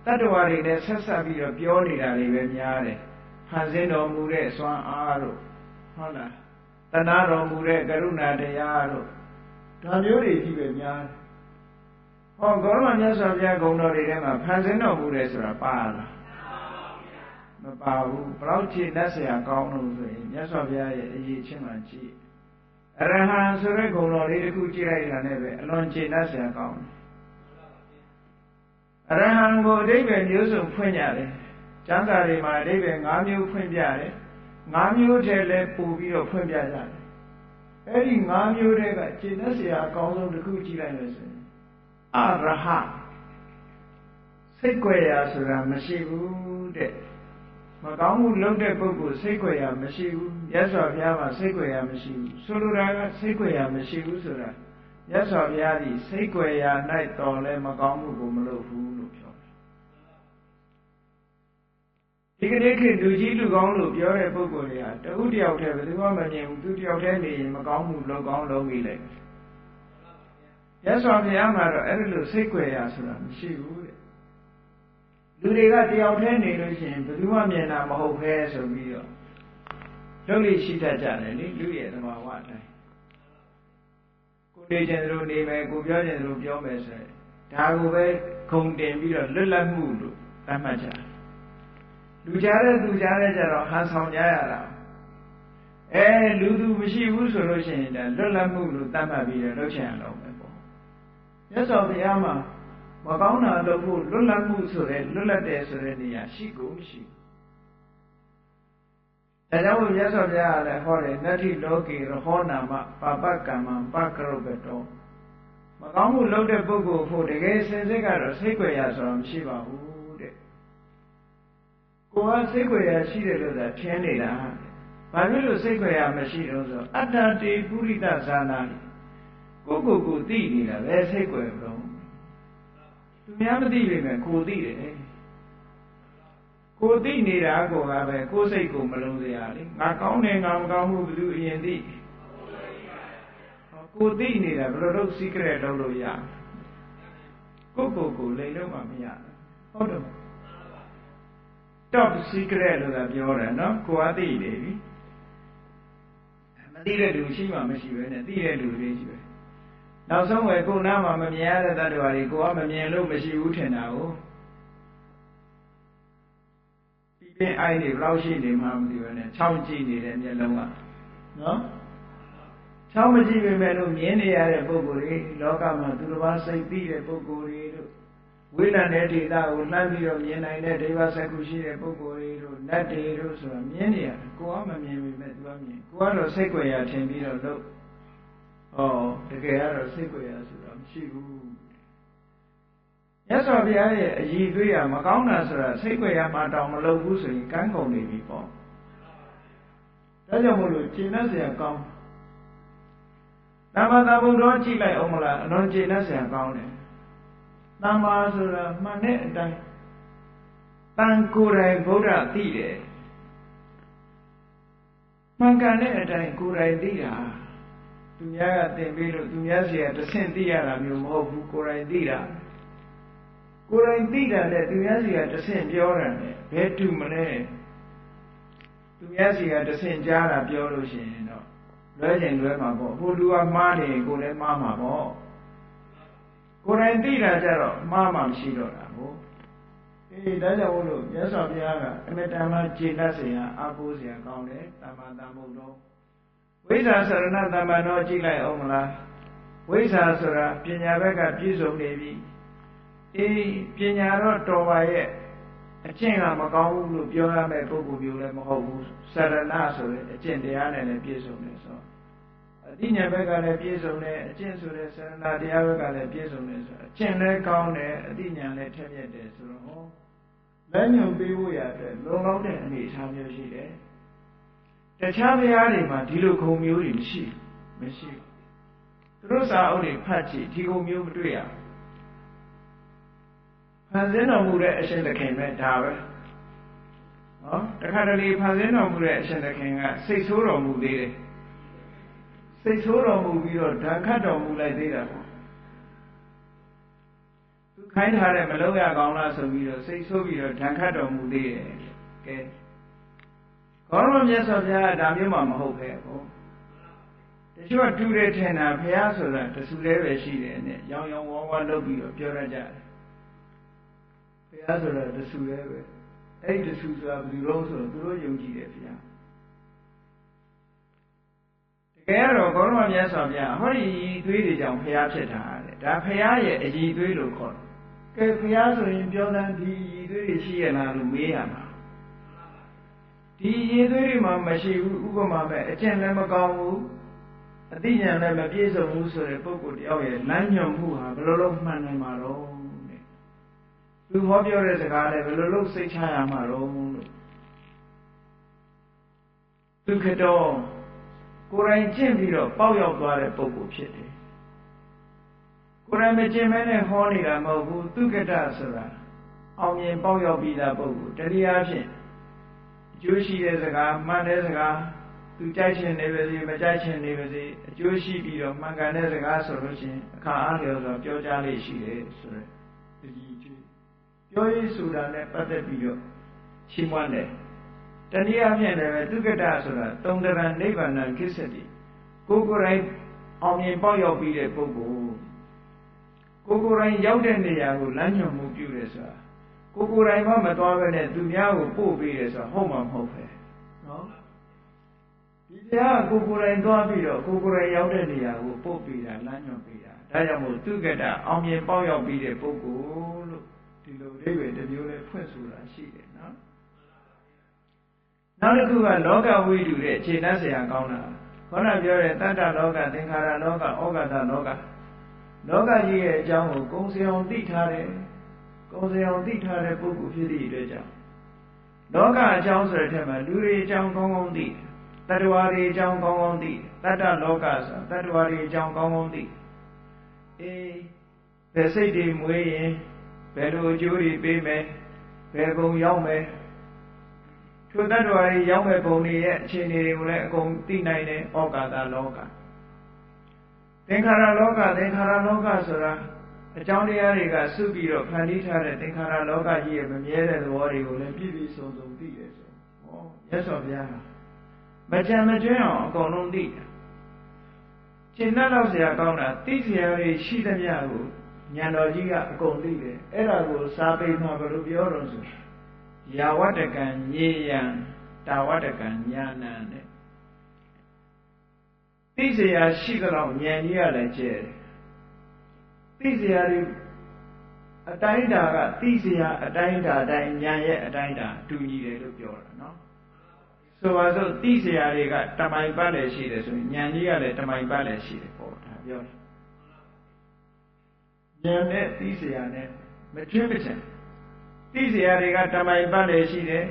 တတ္တဝါတွေနဲ့ဆက်ဆက်ပြီးတော့ပြောနေတာတွေပဲများတယ်ဖန်ဆင်းတော်မူတဲ့စွမ်းအားတို့ဟုတ်လားတဏှာတော်မူတဲ့ကရုဏာတရားတို့ဒါမျိုးတွေကြီးပဲများတယ်ဟောဂေါရမမြတ်စွာဘုရားဂုဏ်တော်တွေထဲမှာဖန်ဆင်းတော်မူတဲ့ဆိုတာပါလားမပါဘူးဘလောက်ကြည်တတ်เสียကောင်းလို့ဆိုရင်မြတ်စွာဘုရားရဲ့အရေးချင်းမှကြည့်အရဟံဆိုတဲ့ဂုဏ်တော်လေးတစ်ခုကြည့်လိုက်တာနဲ့ပဲအလွန်ကြည်တတ်เสียကောင်းတယ်အရဟံကိုအဓိပ္ပာယ်မျိုးစုံဖွင့်ကြတယ်ကျမ်းစာတွေမှာအဓိပ္ပာယ်5မျိုးဖွင့်ပြတယ်5မျိုးထဲလည်းပို့ပြီးတော့ဖွင့်ပြကြတယ်အဲ့ဒီ5မျိုးထဲကကြည်တတ်เสียအကောင်းဆုံးတစ်ခုကြည့်လိုက်လို့ဆိုရင်အရဟစိတ်ကြွယ်ရာဆိုတာမရှိဘူးတဲ့မကောင်းမှုလုပ်တဲ့ပုဂ္ဂိုလ်စိတ်ကြွယ်ရာမရှိဘူးမြတ်စွာဘုရားမှာစိတ်ကြွယ်ရာမရှိဘူးဆိုလိုတာကစိတ်ကြွယ်ရာမရှိဘူးဆိုတာမြတ်စွာဘုရားဒီစိတ်ကြွယ်ရာ၌တော်လဲမကောင်းမှုကိုမလုပ်ဘူးလို့ပြောတယ်ဒီကနေ့ခေတ်လူကြီးလူကောင်းလို့ပြောတဲ့ပုဂ္ဂိုလ်တွေကတဦးတယောက်တည်းဘယ်သူမှမမြင်ဘူးသူတယောက်တည်းနေရင်မကောင်းမှုလုပ်ကောင်းလုပ်မိလိုက်မြတ်စွာဘုရားမှာတော့အဲ့လိုစိတ်ကြွယ်ရာဆိုတာမရှိဘူးတဲ့လူတွေကတယောက်တည်းနေလို့ရှိရင်ဘယ်သူမှမြင်တာမဟုတ်ပဲဆိုပြီးတော့လုပ်လိရှိတတ်ကြတယ်လေလူရဲ့သဘာဝအတိုင်းကိုနေခြင်းတို့နေမယ်ကိုပြောခြင်းတို့ပြောမယ်ဆိုရင်ဒါကိုပဲခုံတင်ပြီးတော့လွတ်လပ်မှုလို့သတ်မှတ်ကြတယ်လူကြားတဲ့သူကြားတဲ့ကြတော့ဟန်ဆောင်ကြရတာလူသူမရှိဘူးဆိုလို့ရှိရင်ဒါလွတ်လပ်မှုလို့သတ်မှတ်ပြီးတော့လုပ်ချင်ရတော့မယ်ပေါ့မြတ်စွာဘုရားမှာမကောင်းတာလုပ်ဖို့လွတ်လပ်မှုဆိုတဲ့လွတ်လပ်တယ်ဆိုတဲ့နေရာရှိကိုမရှိဘူးဒါကြောင့်မြတ်စွာဘုရားကလည်းဟောတယ်နတ္ထိလောကေရဟောနာမပါပကမ္မပကရုပ္ပတောမကောင်းမှုလုပ်တဲ့ပုဂ္ဂိုလ်ဖို့တကယ်စင်စစ်ကတော့စိတ်ကြွယ်ရာဆိုတာမရှိပါဘူးတဲ့ကိုယ်ကစိတ်ကြွယ်ရာရှိတယ်လို့သာထင်နေတာဘာဖြစ်လို့စိတ်ကြွယ်ရာမရှိတော့ဆိုအတ္တတေပုရိသဇာနာကိုသိနေတာပဲစိတ်ကြွယ်တော့သူများမသိပေမဲ့ကိုသိတယ်ကိုသိနေတာကိုကပဲကိုစိတ်ကိုမလုံးစရာလေငါကောင်းတယ်ငါမကောင်းဘူးဘယ်သူအရင်သိကိုသိနေတာဘယ်လိုလုပ် secret လုပ်လို့ရကိုလိမ်လို့မှမရဟုတ်တယ် top secret လို့သာပြောတယ်နော်ကိုကသိနေပြီမသိတဲ့လူရှိမှမရှိပဲနဲ့သိတဲ့လူတွေရှိပဲနောက်ဆုံးပဲကိုနားမှာမမြင်ရတဲ့တ attva တွေကိုကမမြင်လို့မရှိဘူးထင်တာကိုပြီးပြင်းအိုင်းနေဘယ်လောက်ရှိနေမှမသိဘူးနဲ့ချောင်းကြည့်နေတဲ့မျက်လုံးကနော်ချောင်းမကြည့်ပေမဲ့လို့မြင်နေရတဲ့ပုဂ္ဂိုလ်တွေလောကမှာသူတစ်ပါးစိတ်သိတဲ့ပုဂ္ဂိုလ်တွေတို့ဝိလံတဲ့ဒေသကိုလှမ်းပြီးတော့မြင်နိုင်တဲ့ဒိဗ္ဗစက္ခုရှိတဲ့ပုဂ္ဂိုလ်တွေတို့နတ်တွေတို့ဆိုတာမြင်နေရတယ်ကိုကမမြင်ပေမဲ့သူကမြင်ကိုကတော့စိတ်ကြွယ်ရာထင်ပြီးတော့လို့ တကယ်ကတော့စိတ်ကိုရဆိုတာမရှိဘူးမြတ်စွာဘုရားရဲ့အည်သွေးရမကောင်းတာဆိုတာစိတ်ကိုရမှတောင်မလုပ်ဘူးဆိုရင်ကန်းကုန်နေပြီပေါ့ဒါကြောင့်မို့လို့ကျင့်တတ်เสียကောင်းသမ္မာသမ္ဗုဒ္ဓောကြည့်လိုက်အောင်မလားအလွန်ကျင့်တတ်เสียကောင်းတယ်သမ္မာဆိုတာမှန်တဲ့အတိုင်းတန်ကိုယ်တိုင်ဗုဒ္ဓသိတယ်မှန်ကန်တဲ့အတိုင်းကိုယ်တိုင်သိတာသူများကသင်ပေးလို့သူများစီကတဆင့်သိရတာမျိုးမဟုတ်ဘူးကိုယ်တိုင်သိတာကိုယ်တိုင်သိတာနဲ့သူများစီကတဆင့်ပြောတာနဲ့ဘယ်တူမလဲသူများစီကတဆင့်ကြားတာပြောလို့ရှိရင်တော့လွဲချင်လွဲမှာပေါ့ဟိုလူကမှားနေရင်ကိုယ်လည်းမှားမှာပေါ့ကိုယ်တိုင်သိတာကြတော့မှားမှမရှိတော့တာဟုတ်ဒါကြောင့်လို့မြတ်စွာဘုရားကအမြဲတမ်းကျေနပ်เสียအားကိုးเสียကောင်းတယ်သမ္မာသမ္ဗုဒ္ဓောဝိဇ္ဇာစရဏသမ္မာနောကြည့်လိုက်အောင်မလားဝိဇ္ဇာဆိုတာပညာဘက်ကပြည့်စုံနေပြီပညာတော့တော်ပါရဲ့အကျင့်ကမကောင်းဘူးလို့ပြောရမယ့်ပုဂ္ဂိုလ်မျိုးလည်းမဟုတ်ဘူးစရဏဆိုတဲ့အကျင့်တရားနဲ့လည်းပြည့်စုံတယ်ဆိုအတိညာဘက်ကလည်းပြည့်စုံတယ်အကျင့်ဆိုတဲ့စရဏတရားဘက်ကလည်းပြည့်စုံတယ်ဆိုအကျင့်လည်းကောင်းတယ်အတိညာလည်းထက်မြက်တယ်ဆိုတော့ဟောလမ်းညွှန်ပေးဖို့ရတဲ့လုံလောက်တဲ့အနေအထားမျိုးရှိတယ်တခြားဘုရားတွေမှာဒီလိုဂုဏ်မျိုးတွေမရှိသူတို့စာအုပ်တွေဖတ်ကြည့်ဒီဂုဏ်မျိုးမတွေ့ရဖန်ဆင်းတော်မူတဲ့အရှင်သခင်ပဲဒါပဲတခါတလေဖန်ဆင်းတော်မူတဲ့အရှင်သခင်ကစိတ်ဆိုးတော်မူသေးတယ်စိတ်ဆိုးတော်မူပြီးတော့ဓာခတ်တော်မူလိုက်သေးတာပေါ့သူခိုင်းထားတဲ့မလုပ်ရကောင်းလားဆိုပြီးတော့စိတ်ဆိုးပြီးတော့ဓာခတ်တော်မူသေးတယ်ကဲဘောရမမြတ်စွာဘုရားကဒါမျိုးမှမဟုတ်ပဲပေါ့တချို့ကတူတယ်ထင်တာဘုရားဆိုတာတဆူလေးပဲရှိတယ်နဲ့ရောင်ရောင်ဝါးဝါးလုပ်ပြီးတော့ပြောရကြတယ်ဘုရားဆိုတာတဆူလေးပဲအဲ့ဒီတဆူဆိုတာဘယ်လိုလဲဆိုတော့သူတို့ယုံကြည်တယ်ဘုရားတကယ်တော့ဘောရမမြတ်စွာဘုရားဟောဒီသွေးတွေကြောင့်ဘုရားဖြစ်တာတဲ့ဒါဘုရားရဲ့အည်သွေးလို့ခေါ်တယ်ကဲဘုရားဆိုရင်ပြောတဲ့ဒီအည်သွေးတွေရှိရလားလို့မေးရမှာဒီရည်သွေးတွေမှာမရှိဘူးဥပမာပဲအကျင့်လည်းမကောင်းဘူးအသိဉာဏ်လည်းမပြည့်စုံဘူးဆိုတဲ့ပုဂ္ဂိုလ်တယောက်ရဲ့လမ်းညွှန်မှုဟာဘယ်လိုလုပ်မှန်နိုင်မှာတော့တဲ့သူဟောပြောတဲ့စကားလည်းဘယ်လိုလုပ်စိတ်ချရမှာတော့လို့သူကတော့ကိုယ်တိုင်ကျင့်ပြီးတော့ပေါက်ရောက်သွားတဲ့ပုဂ္ဂိုလ်ဖြစ်တယ်ကိုယ်တိုင်မကျင့်မဲနဲ့ဟောနေတာမဟုတ်ဘူးသူကတဆိုတာအောင်မြင်ပေါက်ရောက်ပြီးသားပုဂ္ဂိုလ်တရားဖြင့်အကျိုးရှိတဲ့စကားမှန်တဲ့စကားသူကြိုက်ချင်နေပါစေမကြိုက်ချင်နေပါစေအကျိုးရှိပြီးတော့မှန်ကန်တဲ့စကားဆိုလို့ရှိရင်အခါအားလျော်စွာပြောကြားလေးရှိတယ်ဆိုရယ်အကြီးကျယ်ပြောရေးဆိုတာနဲ့ပတ်သက်ပြီးတော့ရှင်းမွမ်းတယ်တနည်းအားဖြင့်လည်းသူကတဆိုတာတုံတရံနိဗ္ဗာန်ကိစ္စတိကိုယ်ကိုယ်တိုင်အောင်မြင်ပေါက်ရောက်ပြီးတဲ့ပုဂ္ဂိုလ်ကိုယ်ကိုယ်တိုင်ရောက်တဲ့နေရာကိုလမ်းညွှန်မှုပြုတယ်ဆိုတာကိုယ်ကိုယ်တိုင်မှမသွားဘဲနဲ့သူများကိုပို့ပေးတယ်ဆိုတာဟုတ်မှာမဟုတ်ပဲနော်ဒီတရားကိုယ်ကိုယ်တိုင်သွားပြီးတော့ကိုယ်ကိုယ်တိုင်ရောက်တဲ့နေရာကိုပို့ပေးတာလမ်းညွှန်ပေးတာဒါကြောင့်မို့သူကတအောင်မြင်ပေါက်ရောက်ပြီးတဲ့ပုဂ္ဂိုလ်လို့ဒီလိုအိဗယ်တစ်မျိုးလေးဖွင့်ဆိုတာရှိတယ်နော်နောက်တစ်ခုကလောကဝိတုတဲ့ခြေနှက်เสียကောင်းတာခေါင်းကပြောတဲ့တတ္တလောကသင်္ခါရလောကဩဃတလောကလောကကြီးရဲ့အကြောင်းကိုကုံစင်အောင်သိထားတယ်ကုံစင်အောင်သိထားတဲ့ပုဂ္ဂိုလ်ဖြစ်သည့်အတွက်ကြောင့်လောကအကြောင်းဆိုတဲ့ထက်မှာလူတွေအကြောင်းကောင်းကောင်းသိတတ္တဝါတွေအကြောင်းကောင်းကောင်းသိတတ္တလောကဆိုတတ္တဝါတွေအကြောင်းကောင်းကောင်းသိဘယ်စိတ်တွေမွေးရင်ဘယ်လိုအကျိုးတွေပေးမယ်ဘယ်ပုံရောက်မယ်ထိုတတ္တဝါတွေရောက်မဲ့ပုံတွေရဲ့အခြေအနေတွေကိုလည်းအကုန်သိနိုင်တယ်ဩဃတလောကသင်္ခါရလောကသင်္ခါရလောကဆိုတာအကြောင်းတရားတွေကစုပြီးတော့ဖန်တီးထားတဲ့သင်္ခါရလောကကြီးရဲ့မမြဲတဲ့သဘောတွေကိုလည်းပြည့်ပြည့်စုံစုံသိတယ်ဆိုဟောမြတ်စွာဘုရားမကြံမကျွင်းအောင်အကုန်လုံးသိတာရှင်းနှက်တော့เสียကောင်းတာသိเสียရရှိသမျှကိုဉာဏ်တော်ကြီးကအကုန်သိတယ်အဲ့ဒါကိုစာပေမှာဘယ်လိုပြောတော့ဆိုယာဝတ္တကံညေယံတာဝတ္တကံညာဏံတဲ့သိเสียရှိသလောက်ဉာဏ်ကြီးကလည်းကျဲတယ်သိเสียတွေအတိုင်းတာကသိเสียအတိုင်းတာတိုင်းဉာဏ်ရဲ့အတိုင်းတာတူညီတယ်လို့ပြောတာနော်စ ဆိုပါစို့သိเสียတွေကတမိုင်ပတ်လည်းရှိတယ်ဆိုရင်ဉာဏ်ကြီးကလည်းတမိုင်ပတ်လည်းရှိတယ်ပေါ့ဒါပြောတယ်ဉာဏ်နဲ့သိเสียနဲ့မကျွမ်းမချင်သိเสียတွေကတမိုင်ပတ်လည်းရှိတယ်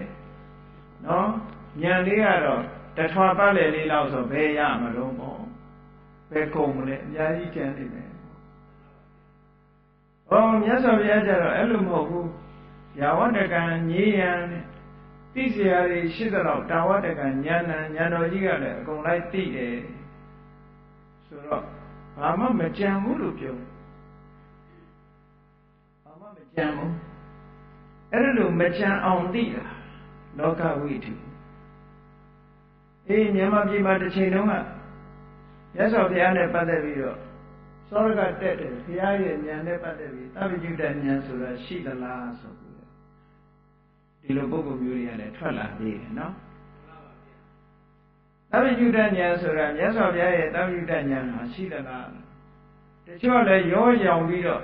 နော်ဉာဏ်လေးကတော့တထွာပတ်လည်းလေးလောက်ဆိုဘယ်ရမလို့ပေါ့ဘယ်ကုန်မလဲအများကြီးကျန်နေမယ်ဟောမြတ်စွာဘုရားကျတော့အဲ့လိုမဟုတ်ဘူးယာဝတ္တကံညေးရန်သိเสียတွေရှိတော့တာဝတ္တကံဉာဏ်တော်ကြီးကလည်းအကုန်လိုက်သိတယ်ဆိုတော့ဘာမှမကြံဘူးလို့ပြောဘာမှမကြံဘူးအဲ့လိုမကြံအောင်သိတာလောကဝိတုမြန်မာပြည်မှာတစ်ချိန်တုန်းကမြတ်စွာဘုရားနဲ့ပတ်သက်ပြီးတော့သောရကတက်တယ်ဘုရားရဲ့ဉာဏ်နဲ့ပတ်သက်ပြီးသဗ္ဗညုတဉာဏ်ဆိုတာရှိသလားဆိုပြီးဒီလိုပုဂ္ဂိုလ်မျိုးတွေကလည်းထွက်လာသေးတယ်နော်သဗ္ဗညုတဉာဏ်ဆိုတာမြတ်စွာဘုရားရဲ့သဗ္ဗညုတဉာဏ်ဟာရှိသလားတချို့လည်းရောရောင်ပြီးတော့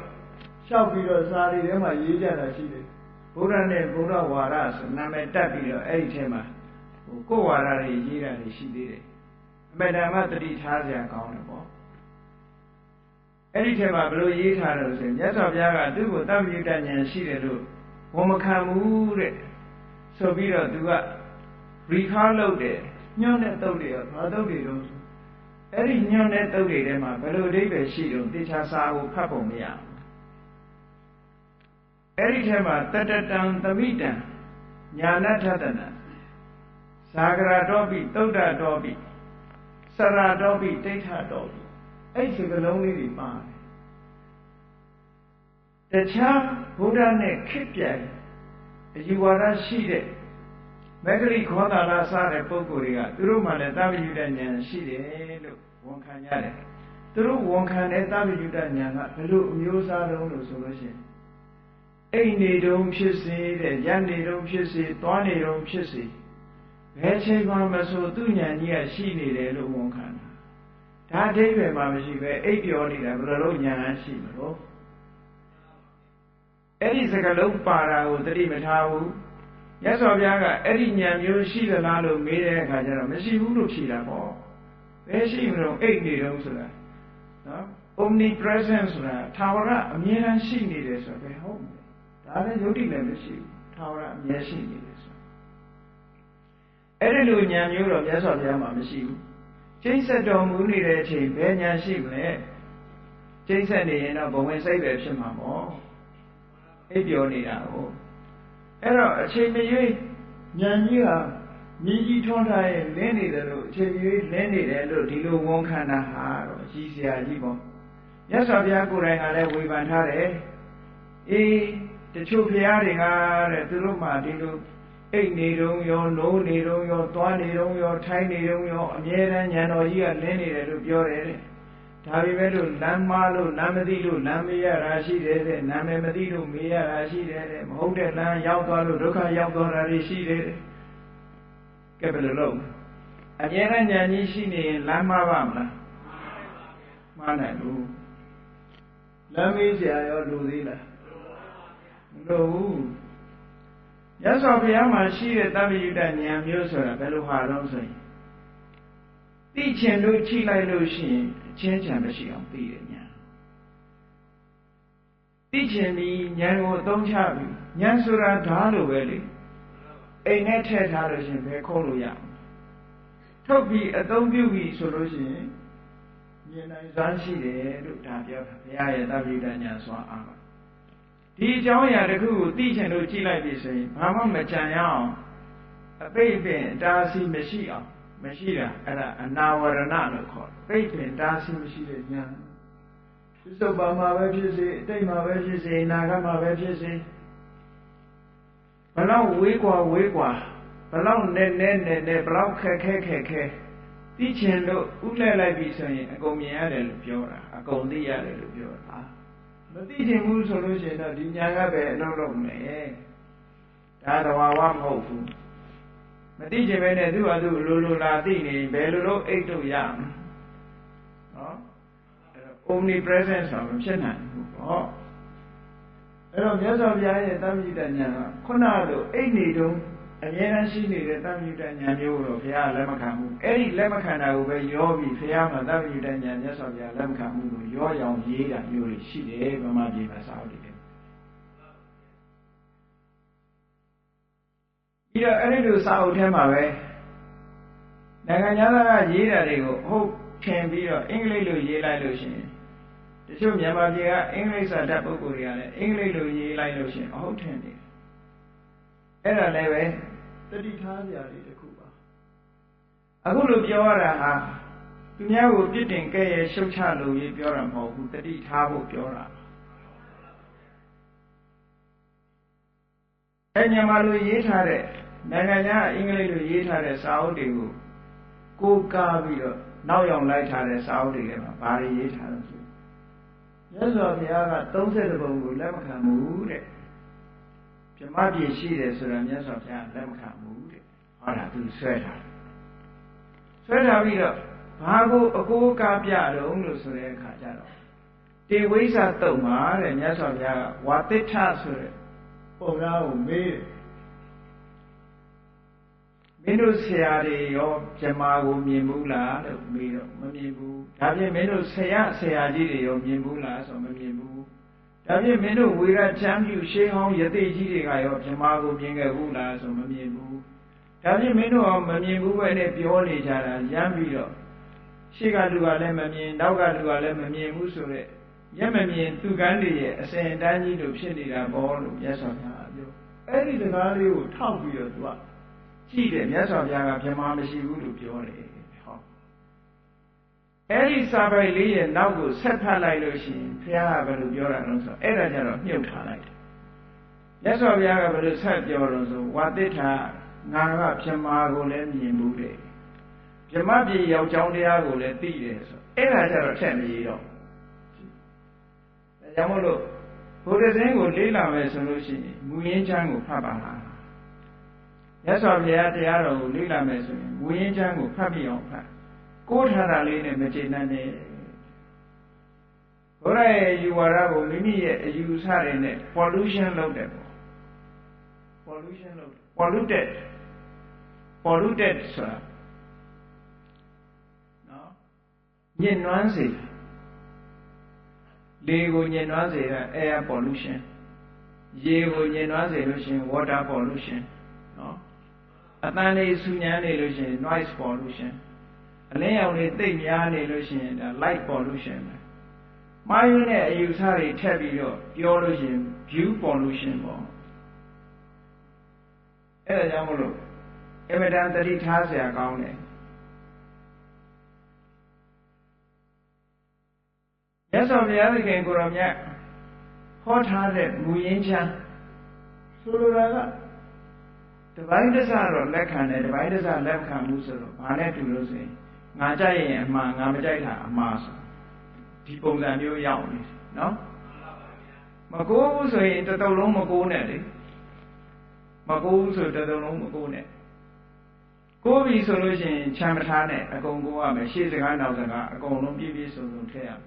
လျှောက်ပြီးတော့စာရီထဲမှာရေးကြတာရှိတယ်ဘုရားနဲ့ဘုရားဝါဒဆိုနာမည်တက်ပြီးတော့အဲ့ဒီထဲမှာကိုယ်ဝါဒတွေရေးတာတွေရှိသေးတယ်အမေဓမ္မတတိထားစရာကောင်းတယ်ပေါ့အဲ့ဒီထဲမှာဘယ်လိုရေးထားတယ်ဆိုရင်မြတ်စွာဘုရားကသူ့ကိုသဗ္ဗညုတဉာဏ်ရှိတယ်လို့ဝန်မခံဘူးတဲ့ဆိုပြီးတော့သူက recall လုပ်တယ်ညွှန်းတဲ့တုတ်တွေဘာတုတ်တွေတော့အဲ့ဒီညွှန်းတဲ့တုတ်တွေထဲမှာဘယ်လိုအဓိပ္ပာယ်ရှိတော့တေချာစာကိုဖတ်ပုံမရဘူးအဲ့ဒီထဲမှာတတတံသမိတံညာဏထတနာဇာဂရတောပိသုဒ္ဓတောပိစရတောပိဒိဋ္ဌတောပိအဲ့ဒီစကလုံးလေးတွေပါတယ်တခြားဘုရားနဲ့ခစ်ပြိုင်အယူဝါဒရှိတဲ့မဂ္ဂလိခောသာလစတဲ့ပုဂ္ဂိုလ်တွေကသူတို့မှလည်းသဗ္ဗညုတဉာဏ်ရှိတယ်လို့ဝန်ခံကြတယ်သူတို့ဝန်ခံတဲ့သဗ္ဗညုတဉာဏ်ကဘယ်လိုအမျိုးအစားလုံးလို့ဆိုလို့ရှိရင်အိမ်နေတုံးဖြစ်စေတဲ့ရနေတုံးဖြစ်စေသွားနေတုံးဖြစ်စေဘယ်ချိန်မှမဆိုသူ့ဉာဏ်ကြီးကရှိနေတယ်လို့ဝန်ခံတာဒါအဓိပ္ပာယ်မှမရှိပဲအိပ်ပျော်နေတာဘယ်လိုလုပ်ဉာဏ်ရှိမလို့အဲ့ဒီစကလုံးပါတာကိုသတိမထားဘူးမြတ်စွာဘုရားကအဲ့ဒီဉာဏ်မျိုးရှိသလားလို့မေးတဲ့အခါကျတော့မရှိဘူးလို့ဖြေတာပေါ့ဘယ်ရှိမလို့အိတ်နေတော့ဆိုတာနော် omnipresent ဆိုတာထာဝရအမြဲတမ်းရှိနေတယ်ဆိုတော့ဘယ်ဟုတ်မလဲဒါလည်းယုတ်တိလည်းမရှိဘူးထာဝရအမြဲရှိနေတယ်ဆိုအဲ့ဒီလိုဉာဏ်မျိုးတော့မြတ်စွာဘုရားမှာမရှိဘူးကျိတ်ဆက်တော်မူနေတဲ့အချိန်ဘယ်ဉာဏ်ရှိမလဲကျိတ်ဆက်နေရင်တော့ဘဝင်စိတ်ပဲဖြစ်မှာပေါ့အိပ်ပျော်နေတာဟုတ်အဲ့တော့အချိန်မရွေးဉာဏ်ကြီးဟာမြည်ကြီးထွန်းထားရင်လင်းနေတယ်လို့အချိန်မရွေးလင်းနေတယ်လို့ဒီလိုဝန်ခံတာဟာတော့အကြီးစရာကြီးပေါ့မြတ်စွာဘုရားကိုယ်တိုင်ကလည်းဝေဖန်ထားတယ်တချို့ဘုရားတွေကတဲ့သူတို့မှဒီလိုအိတ်နေတုံးရောနိုးနေတုံးရောသွားနေတုံးရောထိုင်းနေတုံးရောအမြဲတမ်းဉာဏ်တော်ကြီးကလင်းနေတယ်လို့ပြောတယ်တဲ့ဒါပေမဲ့လို့လမ်းမလို့လမ်းမသိလို့လမ်းမေးရတာရှိတယ်တဲ့နာမည်မသိလို့မေးရတာရှိတယ်တဲ့မဟုတ်တဲ့လမ်းရောက်သွားလို့ဒုက္ခရောက်သွားတာတွေရှိတယ်တဲ့ကဲဘယ်လိုလုပ်အမြဲတမ်းဉာဏ်ကြီးရှိနေရင်လမ်းမပါမလားမနိုင်ဘူးလမ်းမေးเสียရောလူသေးလားမလိုဘူးမြတ်စွာဘုရားမှာရှိတဲ့သဗ္ဗညုတဉာဏ်မျိုးဆိုတာဘယ်လိုဟာတော့ဆိုရင်သိချင်လို့ချိလိုက်လို့ရှိရင်အချင်းချံမရှိအောင်သိတယ်ညာသိချင်ပြီးဉာဏ်ကိုအသုံးချပြီးဉာဏ်ဆိုတာဓာတ်လိုပဲလေအိမ်နဲ့ထည့်ထားလို့ရှိရင်ဘယ်ခုံးလို့ရအောင်ထုတ်ပြီးအသုံးပြုပြီးဆိုလို့ရှိရင်ဉာဏ်နိုင်စွမ်းရှိတယ်လို့ဒါပြောတာဘုရားရဲ့သဗ္ဗညုတဉာဏ်စွမ်းအားပါဒီအကြောင်းအရာတစ်ခုကိုသိချင်လို့ကြည့်လိုက်ပြီဆိုရင်ဘာမှမကြံရအောင်အပိတ်ပင်တားဆီးမရှိအောင်မရှိတာအဲ့ဒါအနာဝရဏလို့ခေါ်တယ်ပိတ်ပင်တားဆီးမရှိတဲ့ဉာဏ်သစ္စုပ္ပါမှာပဲဖြစ်စေအတိတ်မှာပဲဖြစ်စေအနာဂတ်မှာပဲဖြစ်စေဘလောက်ဝေးကွာဘလောက်နဲ့ဘလောက်ခက်ခဲသိချင်လို့ဥလဲလိုက်ပြီဆိုရင်အကုန်မြင်ရတယ်လို့ပြောတာအကုန်သိရတယ်လို့ပြောတာမသိချင်ဘူးဆိုလို့ရှိရင်တော့ဒီဉာဏ်ကပဲအလုပ်လုပ်မယ်ဒါသဘာဝမဟုတ်ဘူးမသိချင်ပဲနဲ့သူ့ဟာသူ့လိုလာသိနေဘယ်လိုလုပ်အိတ်တို့ရမလဲနော်အဲ့တော့ omnipresent ဆိုတာမဖြစ်နိုင်ဘူးပေါ့အဲ့တော့မြတ်စွာဘုရားရဲ့သဗ္ဗညုတဉာဏ်ကခုနကလိုအိတ်နေတုံး အမြဲတမ်းရှိနေတဲ့သဗ္ဗညုတဉာဏ်မျိုးတော့ဘုရားလက်မခံဘူးအဲ့ဒီလက်မခံတာကိုပဲရောပြီးဘုရားမှာသဗ္ဗညုတဉာဏ်မြတ်စွာဘုရားလက်မခံမှုကိုရောရောင်ရေးတာမျိုးတွေရှိတယ်ဗမာပြည်မှာစာအုပ်တွေပြီးတော့အဲ့ဒီလိုစာအုပ်ထဲမှာပဲနိုင်ငံသားကရေးတာတွေကိုဟုတ်ထင်ပြီးတော့အင်္ဂလိပ်လိုရေးလိုက်လို့ရှိရင်တချို့မြန်မာပြည်ကအင်္ဂလိပ်စာတတ်ပုဂ္ဂိုလ်တွေကလည်းအင်္ဂလိပ်လိုရေးလိုက်လို့ရှိရင်အဟုတ်ထင်တယ်အဲ့ဒါလည်းပဲတတိထားစရာလေးတစ်ခုပါအခုလိုပြောရတာဟာသူများကိုပြစ်တင်ကဲ့ရဲ့ရှုတ်ချလို့ရေးပြောတာမဟုတ်ဘူးတတိထားဖို့ပြောတာအဲ့မြန်မာလိုရေးထားတဲ့နိုင်ငံခြားအင်္ဂလိပ်လိုရေးထားတဲ့စာအုပ်တွေကိုကိုးကားပြီးတော့နောက်ရောက်လိုက်ထားတဲ့စာအုပ်တွေထဲမှာဘာတွေရေးထားလဲဆိုမြတ်စွာဘုရားက30ပုံကိုလက်မခံဘူးတဲ့ဗြဟ္မပြည်ရှိတယ်ဆိုတာမြတ်စွာဘုရားလက်မခံဘူးတဲ့ဟောတာသူဆွဲထားပြီးတော့ဘာကိုအကိုးကားပြတော့လို့ဆိုတဲ့အခါကျတော့တေဝိဇ္ဇတုတ်မှာတဲ့မြတ်စွာဘုရားကဝါတိဋ္ဌဆိုတဲ့ပုံသားကိုမေးမင်းတို့ဆရာတွေရောဗြဟ္မာကိုမြင်ဘူးလားလို့မေးတော့မမြင်ဘူးဒါဖြင့်မင်းတို့ဆရာကြီးတွေရောမြင်ဘူးလားဆိုမမြင်ဘူးဒါဖြင့်မင်းတို့ဝေရချမ်းပြုရှေးဟောင်းယသိကြီးတွေကရောဗြဟ္မာကိုမြင်ခဲ့ဘူးလားဆိုမမြင်ဘူးဒါဖြင့်မင်းတို့ရောမမြင်ဘူးပဲနဲ့ပြောနေကြတာရမ်းပြီးတော့ရှေ့ကလူကလည်းမမြင်နောက်ကလူကလည်းမမြင်ဘူးဆိုတော့မျက်မမြင်သူကန်းတွေရဲ့အစဉ်အတန်းကြီးလိုဖြစ်နေတာပေါ့လို့မြတ်စွာဘုရားပြောအဲ့ဒီစကားလေးကိုထောက်ပြီးတော့သူကကြည့်တယ်မြတ်စွာဘုရားကဗြဟ္မာမရှိဘူးလို့ပြောတယ်ဟောအဲ့ဒီစာပိုက်လေးရဲ့နောက်ကိုဆက်ဖတ်လိုက်လို့ရှိရင်ဘုရားကဘယ်လိုပြောတာလဲဆိုအဲ့ဒါကြတော့မြုပ်ထားလိုက်တယ်မြတ်စွာဘုရားကဘယ်လိုဆက်ပြောတော့ဆိုဝါတိဋ္ဌငါကဗြဟ္မာကိုလည်းမြင်ဘူးတယ်ဗြဟ္မပြည်ရောက်ကြောင်းတရားကိုလည်းသိတယ်ဆိုအဲ့ဒါကြတော့ထက်မရတော့ဒါကြောင့်မို့လို့ဘုရားရှင်ကိုလေးလာမယ်ဆိုလို့ရှိရင်မူရင်းချမ်းကိုဖတ်ပါလားမြတ်စွာဘုရားတရားတော်ကိုလေ့လာမယ်ဆိုရင်မူရင်းချမ်းကိုဖတ်ပြီးအောင်ဖတ်ကိုးထားတာလေးနဲ့မကျေနပ်နဲ့ဘုရားရဲ့ယူဝါဒကိုမိမိရဲ့အယူအဆတွေနဲ့ pollution လုပ်တယ်ပေါ့ pollution လုပ်တယ် polluted ဆိုတာနော်ညစ်နွမ်းစေလေကိုညစ်နွမ်းစေတာ air pollution ရေကိုညစ်နွမ်းစေလို့ရှိရင် water pollution နော်အတန်လေးဆူညံနေလို့ရှိရင် noise pollution အလင်းရောင်လေးသိပ်များနေလို့ရှိရင်ဒါ light pollution ပဲမာယုနဲ့အယူဆတွေထပ်ပြီးတော့ပြောလို့ရှိရင် view pollution ပေါ့အဲ့ဒါကြောင့်မလို့အမတန်တတိထားเสียကောင်းတယ်မြတ်စွာဘုရားသခင်ကိုရောမြတ်ဟောထားတဲ့မူရင်းချမ်းဆိုလိုတာကတပိုင်းတစတော့လက်ခံတယ်တပိုင်းတစလက်ခံမှုဆိုတော့ဘာနဲ့တူလို့ဆိုရင်ငါကြိုက်ရင်အမှားငါမကြိုက်တာအမှားဆိုဒီပုံစံမျိုးရောက်နေနော်မကိုးဘူးဆိုရင်တစ်တုံလုံးမကိုးနဲ့လေမကိုးဘူးဆိုတစ်တုံလုံးမကိုးနဲ့ကိုးပြီဆိုလို့ရှိရင်ချမ်းမထားနဲ့အကုန်ကိုးရမယ်ရှေ့စကားနောက်စကားအကုန်လုံးပြည့်ပြည့်စုံစုံထည့်ရမယ်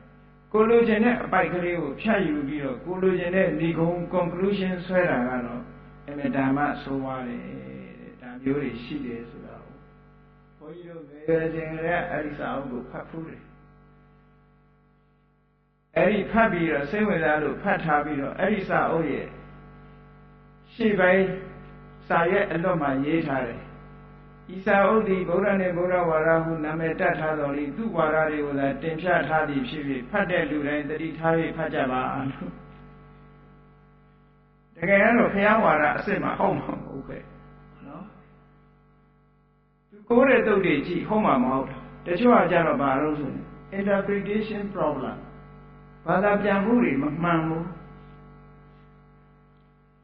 ကိုလိုချင်တဲ့အပိုက်ကလေးကိုဖြတ်ယူပြီးတော့ကိုလိုချင်တဲ့ဒီကုံ conclusion ဆွဲတာကတော့အမေဓမ္မဆိုးပါတယ်ဒါမျိုးတွေရှိတယ်ဆိုတော့ဘုန်းကြီးတို့ငယ်ရွယ်စဉ်ကလည်းအဲ့ဒီစာအုပ်ကိုဖတ်ဖူးတယ်အဲ့ဒီဖတ်ပြီးတော့စိတ်ဝင်စားလို့ဖတ်ထားပြီးတော့အဲ့ဒီစာအုပ်ရဲ့ရှေ့ပိုင်းစာရွက်အလွတ်မှာရေးထားတယ်ဤစာအုပ်သည်ဗုဒ္ဓနှင့်ဗုဒ္ဓဝါဒဟုနာမည်တတ်ထားတော်လေသူ့ဝါဒတွေကိုသာတင်ပြထားသည်ဖြစ်၍ဖတ်တဲ့လူတိုင်းသတိထား၍ဖတ်ကြပါလို့တကယ်တော့ဘုရားဝါဒအစ်စ်မှာဟုတ်မှာမဟုတ်ပဲနော်သူကိုးတဲ့တုတ်တွေကြည့်ဟုတ်မှာမဟုတ်တာတချို့ကကြတော့ဘာလို့ဆိုရင် interpretation problem ဘာသာပြန်မှုတွေမမှန်ဘူး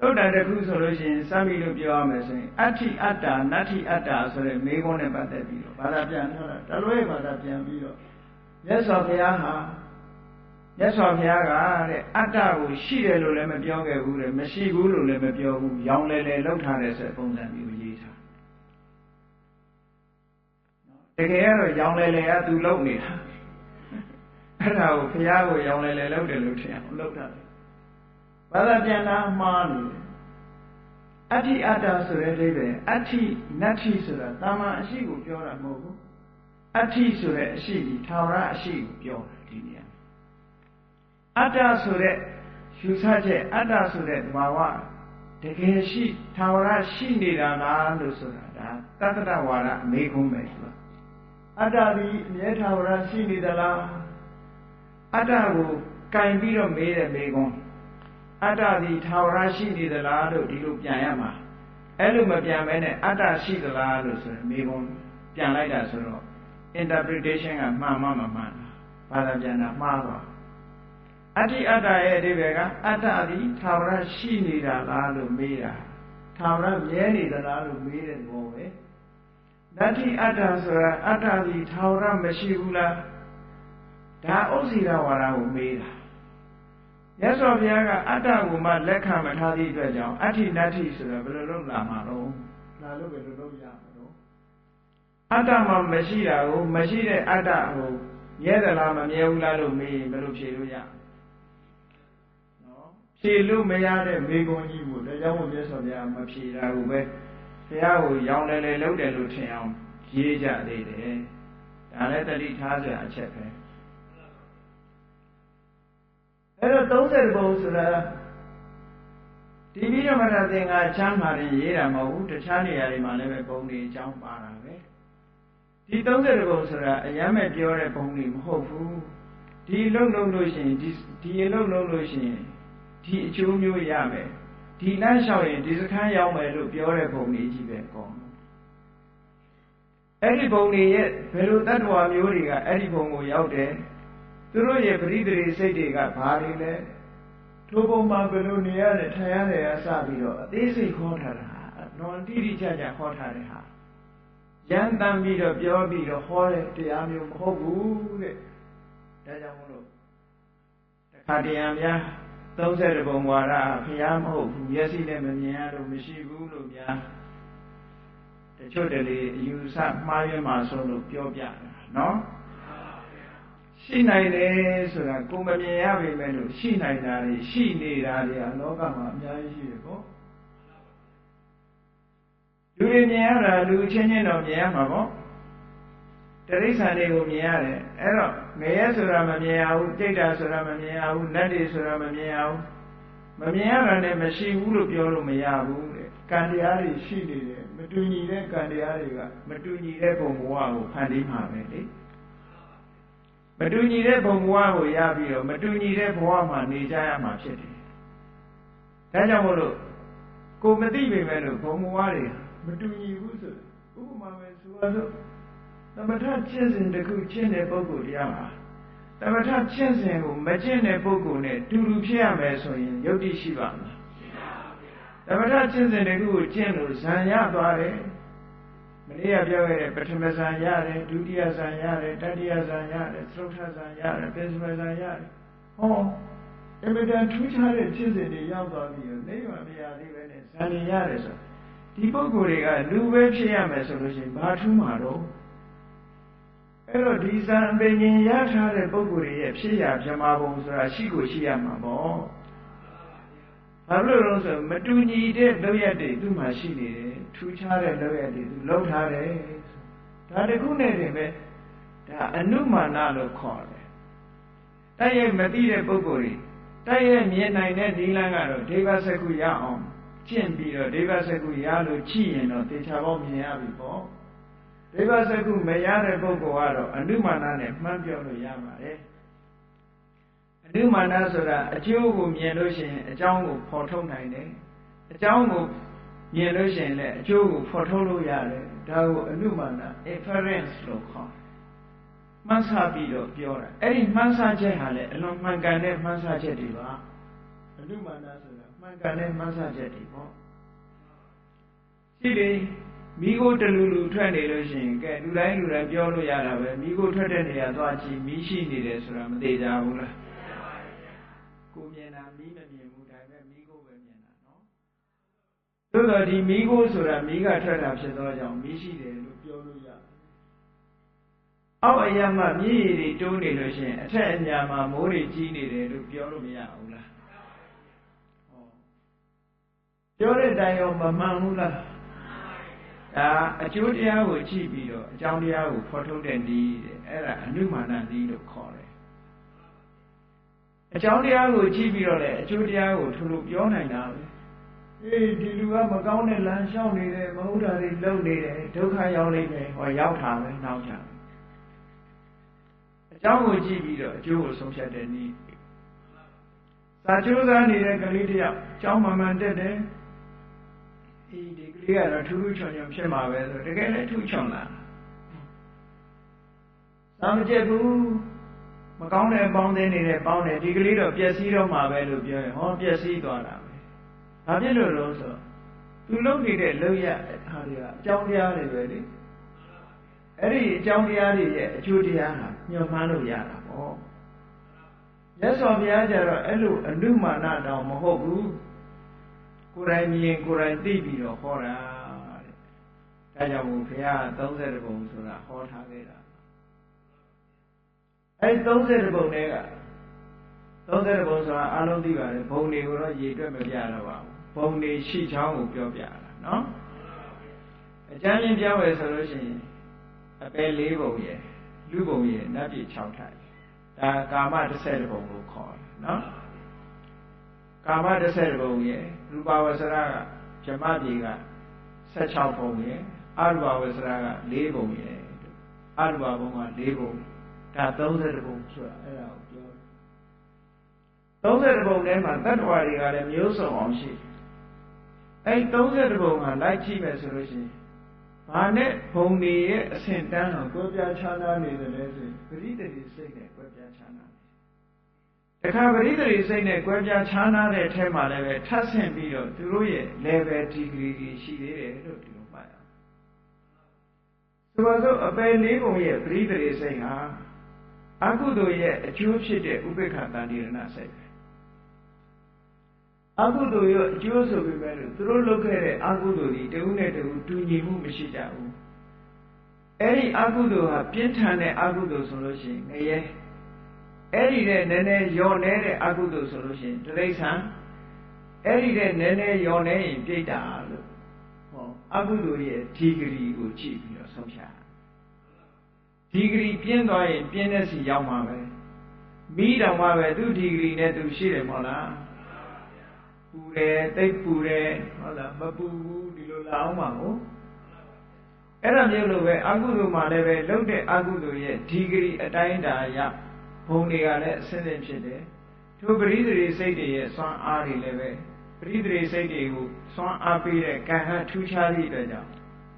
တုတ်တန်တစ်ခုဆိုလို့ရှိရင်စမ်းပြီးလို့ပြောရမယ်ဆိုရင်အဋ္ဌိအတ္တာနတ္ထိအတ္တာဆိုတဲ့မေးခွန်းနဲ့ပတ်သက်ပြီးတော့ဘာသာပြန်ထားတာတလွဲဘာသာပြန်ပြီးတော့မြတ်စွာဘုရားဟာမြတ်စွာဘုရားကတဲ့အတ္တကိုရှိတယ်လို့လည်းမပြောခဲ့ဘူးတဲ့မရှိဘူးလို့လည်းမပြောဘူးရောင်လဲလဲလောက်ထားတဲ့ဆိုပုံစံမျိုးရေးထားတကယ်ကတော့ရောင်လဲလဲကသူလုံနေတာအဲ့ဒါကိုဘုရားကိုရောင်လဲလဲလောက်တယ်လို့ထင်အောင်လောက်တာဘာသာပြန်တာမှားနေတယ် အတ္တိအတ္တဆိုတဲ့အိဗယ်အတ္တိနတ္ထိဆိုတာတာမန်အရှိကိုပြောတာမဟုတ်ဘူးအတ္တိဆိုတဲ့အရှိကြီးထာဝရအရှိကိုပြောတာဒီနေရာအတ္တဆိုတဲ့ယူဆချက်အတ္တဆိုတဲ့သဘာဝတကယ်ရှိထာဝရရှိနေတာလားလို့ဆိုတာဒါတတ္တဝါဒအမေကုန်းပဲဆိုတာအတ္တဒီအမြဲထာဝရရှိနေသလားအတ္တကိုကင်ပြီးတော့မေးတဲ့မေကုန်းအတ္တဒီထာဝရရှိနေသလားလို့ဒီလိုပြန်ရမှာအဲ့လိုမပြန်မဲနဲ့အတ္တရှိသလားလို့ဆိုရင်မေကုန်းပြန်လိုက်တာဆိုတော့ interpretation ကမှန်မှမမှန်ဘာသာပြန်တာမှားသွားအတ္တိအတ္တရဲ့အဓိပ္ပာယ်ကအတ္တသည်ထာဝရရှိနေတာလားလို့မေးတာထာဝရမြဲနေသလားလို့မေးတဲ့သဘောပဲနတ္တိအတ္တဆိုတာအတ္တသည်ထာဝရမရှိဘူးလားဒါဥစ္စေရဝါဒကိုမေးတာမြတ်စွာဘုရားကအတ္တကိုမှလက်ခံမထားသည့်အတွက်ကြောင့်အတ္တိနတ္တိဆိုတာဘယ်လိုလုပ်လာမှာတော့လာလို့ဘယ်လိုလုပ်ရမှာတော့အတ္တမှမရှိတာကိုမရှိတဲ့အတ္တကိုမြဲသလားမမြဲဘူးလားလို့မေးရင်ဘယ်လိုဖြေလို့ရဖြေလို့မရတဲ့မေကွန်ကြီးကိုဒါကြောင့်မို့မြတ်စွာဘုရားမဖြေတာဘူးပဲဘုရားကိုရောင်းတယ်လေလုပ်တယ်လို့ထင်အောင်ရေးကြသေးတယ်ဒါလည်းတတိထားစရာအချက်ပဲအဲ့တော့30ဘုံဆိုတာဒီပြီးတော့မှသင်္ဃာချမ်းပါရင်ရေးတာမဟုတ်ဘူးတခြားနေရာတွေမှာလည်းပဲဘုံတွေအကြောင်းပါတာပဲဒီ30ဘုံဆိုတာအရမ်းမဲ့ပြောတဲ့ဘုံတွေမဟုတ်ဘူးဒီအလုပ်လုပ်လို့ရှိရင်ဒီအလုပ်လုပ်လို့ရှိရင်ဒီအကျိုးမျိုးရမယ်ဒီလမ်းလျှောက်ရင်ဒီစခန်းရောက်မယ်လို့ပြောတဲ့ဘုံတွေကြီးပဲကောအဲ့ဒီဘုံတွေရဲ့ဘယ်လိုတ attva မျိုးတွေကအဲ့ဒီဘုံကိုရောက်တယ်သူတို့ရဲ့ပရိသေစိတ်တွေကဘာတွေလဲထိုဘုံမှာဘယ်လိုနေရတယ်ထိုင်ရတယ်အစပြီးတော့အသေးစိတ်ခေါ်ထားတာနော်တိတိကျကျခေါ်ထားတဲ့ဟာရန်တမ်းပြီးတော့ပြောပြီးတော့ဟောတဲ့တရားမျိုးမဟုတ်ဘူးတဲ့ဒါကြောင့်မို့လို့တခါတရံများ30ဘုံဝါဒဘုရားမဟုတ်ဘူးမျက်စိနဲ့မမြင်ရလို့မရှိဘူးလို့များတချို့တလေအယူဆမှားရွံ့မှာဆိုလို့ပြောပြတာနော်ရှိနိုင်တယ်ဆိုတာကိုမမြင်ရပေမဲ့လို့ရှိနိုင်တာတွေရှိနေတာတွေအလောကမှာအများကြီးရှိတယ်ပေါ့လူတွေမြင်ရတာလူချင်းချင်းတော့မြင်ရမှာပေါ့တရိစ္ဆာန်တွေကိုမြင်ရတယ်အဲ့တော့ငရဲဆိုတာမမြင်ရဘူးတိတ်တာဆိုတာမမြင်ရဘူးနတ်တွေဆိုတာမမြင်ရဘူးမမြင်ရတာနဲ့မရှိဘူးလို့ပြောလို့မရဘူးတဲ့ကံတရားတွေရှိနေတယ်မတူညီတဲ့ကံတရားတွေကမတူညီတဲ့ဘုံဘဝကိုဖန်တီးမှာပဲလေမတူညီတဲ့ဘုံဘဝကိုရပြီးတော့မတူညီတဲ့ဘဝမှာနေကြရမှာဖြစ်တယ်ဒါကြောင့်မို့လို့ကိုမသိပေမဲ့လို့ဘုံဘဝတွေမတူညီဘူးဆိုဥပမာပဲဆိုတော့သမထကျင့်စဉ်တစ်ခုကျင့်တဲ့ပုဂ္ဂိုလ်တရားမှာသမထကျင့်စဉ်ကိုမကျင့်တဲ့ပုဂ္ဂိုလ်နဲ့တူတူဖြစ်ရမယ်ဆိုရင်ယုတ်တိရှိပါမလားသမထကျင့်စဉ်တစ်ခုကိုကျင့်လို့ဇံရသွားတယ်မနေ့ကပြောခဲ့တဲ့ပထမဇံရတယ်ဒုတိယဇံရတယ်တတိယဇံရတယ်သုတ္ထဇံရတယ်ပဉ္စမဇံရတယ်ဟောအမြဲတမ်းထူးခြားတဲ့ကျင့်စဉ်တွေရောက်သွားပြီးတော့နိဗ္ဗာန်မရသေးပဲနဲ့ဇံရရတယ်ဆိုဒီပုဂ္ဂိုလ်တွေကလူပဲဖြစ်ရမယ်ဆိုလို့ရှိရင်ဘာထူးမှာတော့အဲ့တော့ဒီဇံပင်ရှင်ရထားတဲ့ပုဂ္ဂိုလ်တွေရဲ့ဖြစ်ရဗြဟ္မာဘုံဆိုတာရှိကိုရှိရမှာပေါ့ဘာလို့လဲဆိုမတူညီတဲ့လောက်ရတဲ့သူ့မှာရှိနေတယ်ထူးခြားတဲ့လောက်ရတဲ့သူလောက်ထားတယ်ဒါတခုနဲ့တင်ပဲဒါအနုမာနလို့ခေါ်တယ်တိုက်ရိုက်မသိတဲ့ပုဂ္ဂိုလ်တွေတိုက်ရိုက်မြင်နိုင်တဲ့ဒီလန်းကတော့ဒိဗ္ဗစကုရအောင်ကျင့်ပြီးတော့ဒိဗ္ဗစကုရလို့ကြည့်ရင်တော့တေချာပေါင်းမြင်ရပြီပေါ့ဒိဗ္ဗစကုမရတဲ့ပုဂ္ဂိုလ်ကတော့အနုမာနနဲ့မှန်းပြောလို့ရပါတယ်အနုမာနဆိုတာအကျိုးကိုမြင်လို့ရှိရင်အကြောင်းကိုဖော်ထုတ်နိုင်တယ်အကြောင်းကိုမြင်လို့ရှိရင်လည်းအကျိုးကိုဖော်ထုတ်လို့ရတယ်ဒါကိုအနုမာန inference လို့ခေါ်မှန်းဆပြီးတော့ပြောတာအဲ့ဒီမှန်းဆချက်ဟာလည်းအလွန်မှန်ကန်တဲ့မှန်းဆချက်တွေပါအနုမာနဆိုတာမှန်ကန်တဲ့မှန်းဆချက်တွေပေါ့ရှိတယ်မိကိုတလူလူထွက်နေလို့ရှိရင်ကဲလူတိုင်းပြောလို့ရတာပဲမိကိုထွက်တဲ့နေရာသွားကြည့်မိရှိနေတယ်ဆိုတာမသိကြဘူးလားကိုမြင်တာမိမမြင်ဘူးဒါပေမဲ့မိကိုပဲမြင်တာနော်သို့တော့ဒီမိကိုဆိုတာမိကထွက်တာဖြစ်သောကြောင့်မိရှိတယ်လို့ပြောလို့ရတယ်အောက်အရမမြည်ရည်တွေတိုးနေလို့ရှိရင်အထက်အညာမှာမိုးတွေကြီးနေတယ်လို့ပြောလို့မရဘူးလား ပြောတဲ့တိုင်ရောမမှန်ဘူးလားဒါအကျိုးတရားကိုကြည့်ပြီးတော့အကြောင်းတရားကိုဖော်ထုတ်တဲ့နည်းတဲ့အဲ့ဒါအနုမာနနည်းလို့ခေါ်တယ်အကြောင်းတရားကိုကြည့်ပြီးတော့လည်းအကျိုးတရားကိုထိုလိုပြောနိုင်တာပဲအေးဒီလူကမကောင်းတဲ့လမ်းလျှောက်နေတယ်မဟုတ်တာတွေလုပ်နေတယ်ဒုက္ခရောက်နေတယ်ဟောရောက်တာပဲနောက်ကြအကြောင်းကိုကြည့်ပြီးတော့အကျိုးကိုဆုံးဖြတ်တဲ့နည်းစာကျိုးစားနေတဲ့ကလေးတယောက်ကျောင်းမှန်တက်တယ်ဒီကလေးကတော့ထူးထူးချွန်ချွန်ဖြစ်မှာပဲဆိုတကယ်လည်းထူးချွန်လားသာမကျက်ဘူးမကောင်းတဲ့အပေါင်းအသင်းနေတဲ့ပေါင်းတယ်ဒီကလေးတော့ပျက်စီးတော့မှာပဲလို့ပြောရင်ဟောပျက်စီးသွားတာပဲဘာဖြစ်လို့လဲဆိုသူလုပ်နေတဲ့လုပ်ရဟာတွေကအကြောင်းတရားတွေပဲလေအဲ့ဒီအကြောင်းတရားတွေရဲ့အကျိုးတရားဟာညှော်မှန်းလို့ရတာပေါ့မြတ်စွာဘုရားကျတော့အဲ့လိုအနုမာနတောင်မဟုတ်ဘူးကိုယ်တိုင်မြင်ကိုယ်တိုင်သိပြီးတော့ဟောတာတဲ့ဒါကြောင့်ဘုရား30ပုံဆိုတာဟောထားခဲ့တာအဲ့30ပုံတွေက30ပုံဆိုတာအလုံးသိပါတယ်ဘုံတွေကိုတော့ရေတွက်မပြတော့ပါဘူးဘုံတွေရှိချောင်းကိုပြောပြတာနော်အကျမ်းပြပြောရဲဆိုလို့ရှိရင်အပယ်4ပုံရယ်လူပုံရယ်နတ်ပြည်6ထိုင်ဒါကာမ30ပုံလို့ခေါ်တယ်နော်ကာမ30ပုံရယ်ရူပဝဆရကဇမပြည်က16ပုံရယ်အရူပဝဆရက4ပုံရယ်အရူပဘုံက4ပုံဒါ30ပုံဆိုတာအဲ့ဒါကိုပြော30ပုံထဲမှာတတ္တဝါတွေကလည်းမျိုးစုံအောင်ရှိအဲ့30ပုံကလိုက်ကြည့်မယ်ဆိုလို့ရှိရင်ဘာနဲ့ဘုံတွေရဲ့အဆင့်တန်းကိုကွဲပြားခြားနားနေတယ်လဲဆိုပရိသေတိစိတ်နဲ့ကွဲပြားခြားနားနေတခါပရိသေတိစိတ်နဲ့ကွဲပြားခြားနားတဲ့အထက်မှာလည်းပဲထပ်ဆင့်ပြီးတော့သူတို့ရဲ့ level degree တွေရှိသေးတယ်လို့ဒီလိုမှတ်ရအောင်ဆိုပါစို့အပယ်4ပုံရဲ့ပရိသေတိစိတ်ဟာအကုသိုလ်ရဲ့အကျိုးဖြစ်တဲ့ဥပေက္ခတန်တိရဏစိတ်ပဲအကုသိုလ်ရဲ့အကျိုးဆိုပေမဲ့လို့သူတို့လုပ်ခဲ့တဲ့အကုသိုလ်တွေတဦးနဲ့တဦးတူညီမှုမရှိကြဘူးအဲ့ဒီအကုသိုလ်ဟာပြင်းထန်တဲ့အကုသိုလ်ဆိုလို့ရှိရင်ငရဲအဲ့ဒီတဲ့နည်းနည်းယောနေတဲ့အကုသိုလ်ဆိုလို့ရှိရင်တိရစ္ဆာန်အဲ့ဒီတဲ့နည်းနည်းယောနေရင်ပြိတ္တာလို့ဟောအကုသိုလ်ရဲ့ဒီဂရီကိုကြည့်ပြီးတော့ဆုံးဖြတ်ဒီဂရီပြင်းသွားရင်ပြင်းတဲ့စီရောက်မှာပဲမိတောင်မှပဲသူ့ဒီဂရီနဲ့သူရှိတယ်မဟုတ်လားပူတယ်တိတ်ပူတယ်ဟုတ်လားမပူဘူးဒီလိုလာအောင်ပါကိုအဲ့ဒါမျိုးလိုပဲအကုသိုလ်မှာလည်းပဲလှုပ်တဲ့အကုသိုလ်ရဲ့ဒီဂရီအတိုင်းတာရဘုံတွေကလည်းအစစ်စစ်ဖြစ်တယ်ထိုပရိသေရိစိတ်တွေရဲ့စွမ်းအားတွေလည်းပဲပရိသေရိစိတ်တွေကိုစွမ်းအားပေးတဲ့ကံကထူးခြားသည့်အတွက်ကြောင့်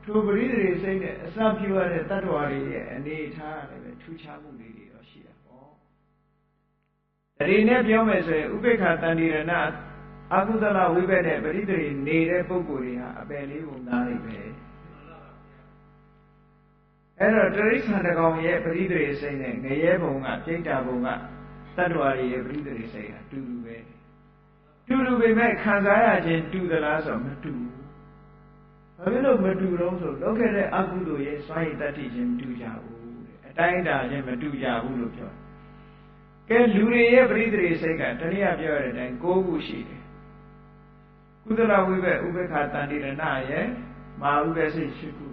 ထိုပရိသေရိစိတ်နဲ့အစပြုရတဲ့တ attva တွေရဲ့အနေအထားလည်းပဲထူးခြားမှုတွေတော့ရှိတာပေါ့ဒါတွေနဲ့ပြောမယ်ဆိုရင်ဥပေက္ခတန်တိရဏအကုသလဝိဘက်နဲ့ပရိသေရိနေတဲ့ပုဂ္ဂိုလ်တွေဟာအပယ်လေးပုံသားတွေပဲအဲ့တော့တိရစ္ဆာန်တကောင်ရဲ့ပရိသေရိစိတ်နဲ့ငရဲဘုံကပြိတ္တာဘုံကတ attva တွေရဲ့ပရိသေရိစိတ်ဟာတူတူပဲတူတူပေမဲ့ခံစားရခြင်းတူသလားဆိုမတူဘူးဘာဖြစ်လို့မတူတော့ဆိုလောက်ခဲ့တဲ့အကုသိုလ်ရဲ့စွမ်းရည်တတ္တိချင်းမတူကြဘူးတဲ့အတိုင်းအတာချင်းမတူကြဘူးလို့ပြောကဲလူတွေရဲ့ပရိသေရိစိတ်ကတနည်းပြောရတဲ့အတိုင်း9ခုရှိတယ်ကုသလဝိဘက်ဥပေက္ခတန်တိရဏရဲ့မာဥပ္ပစိတ်8ခု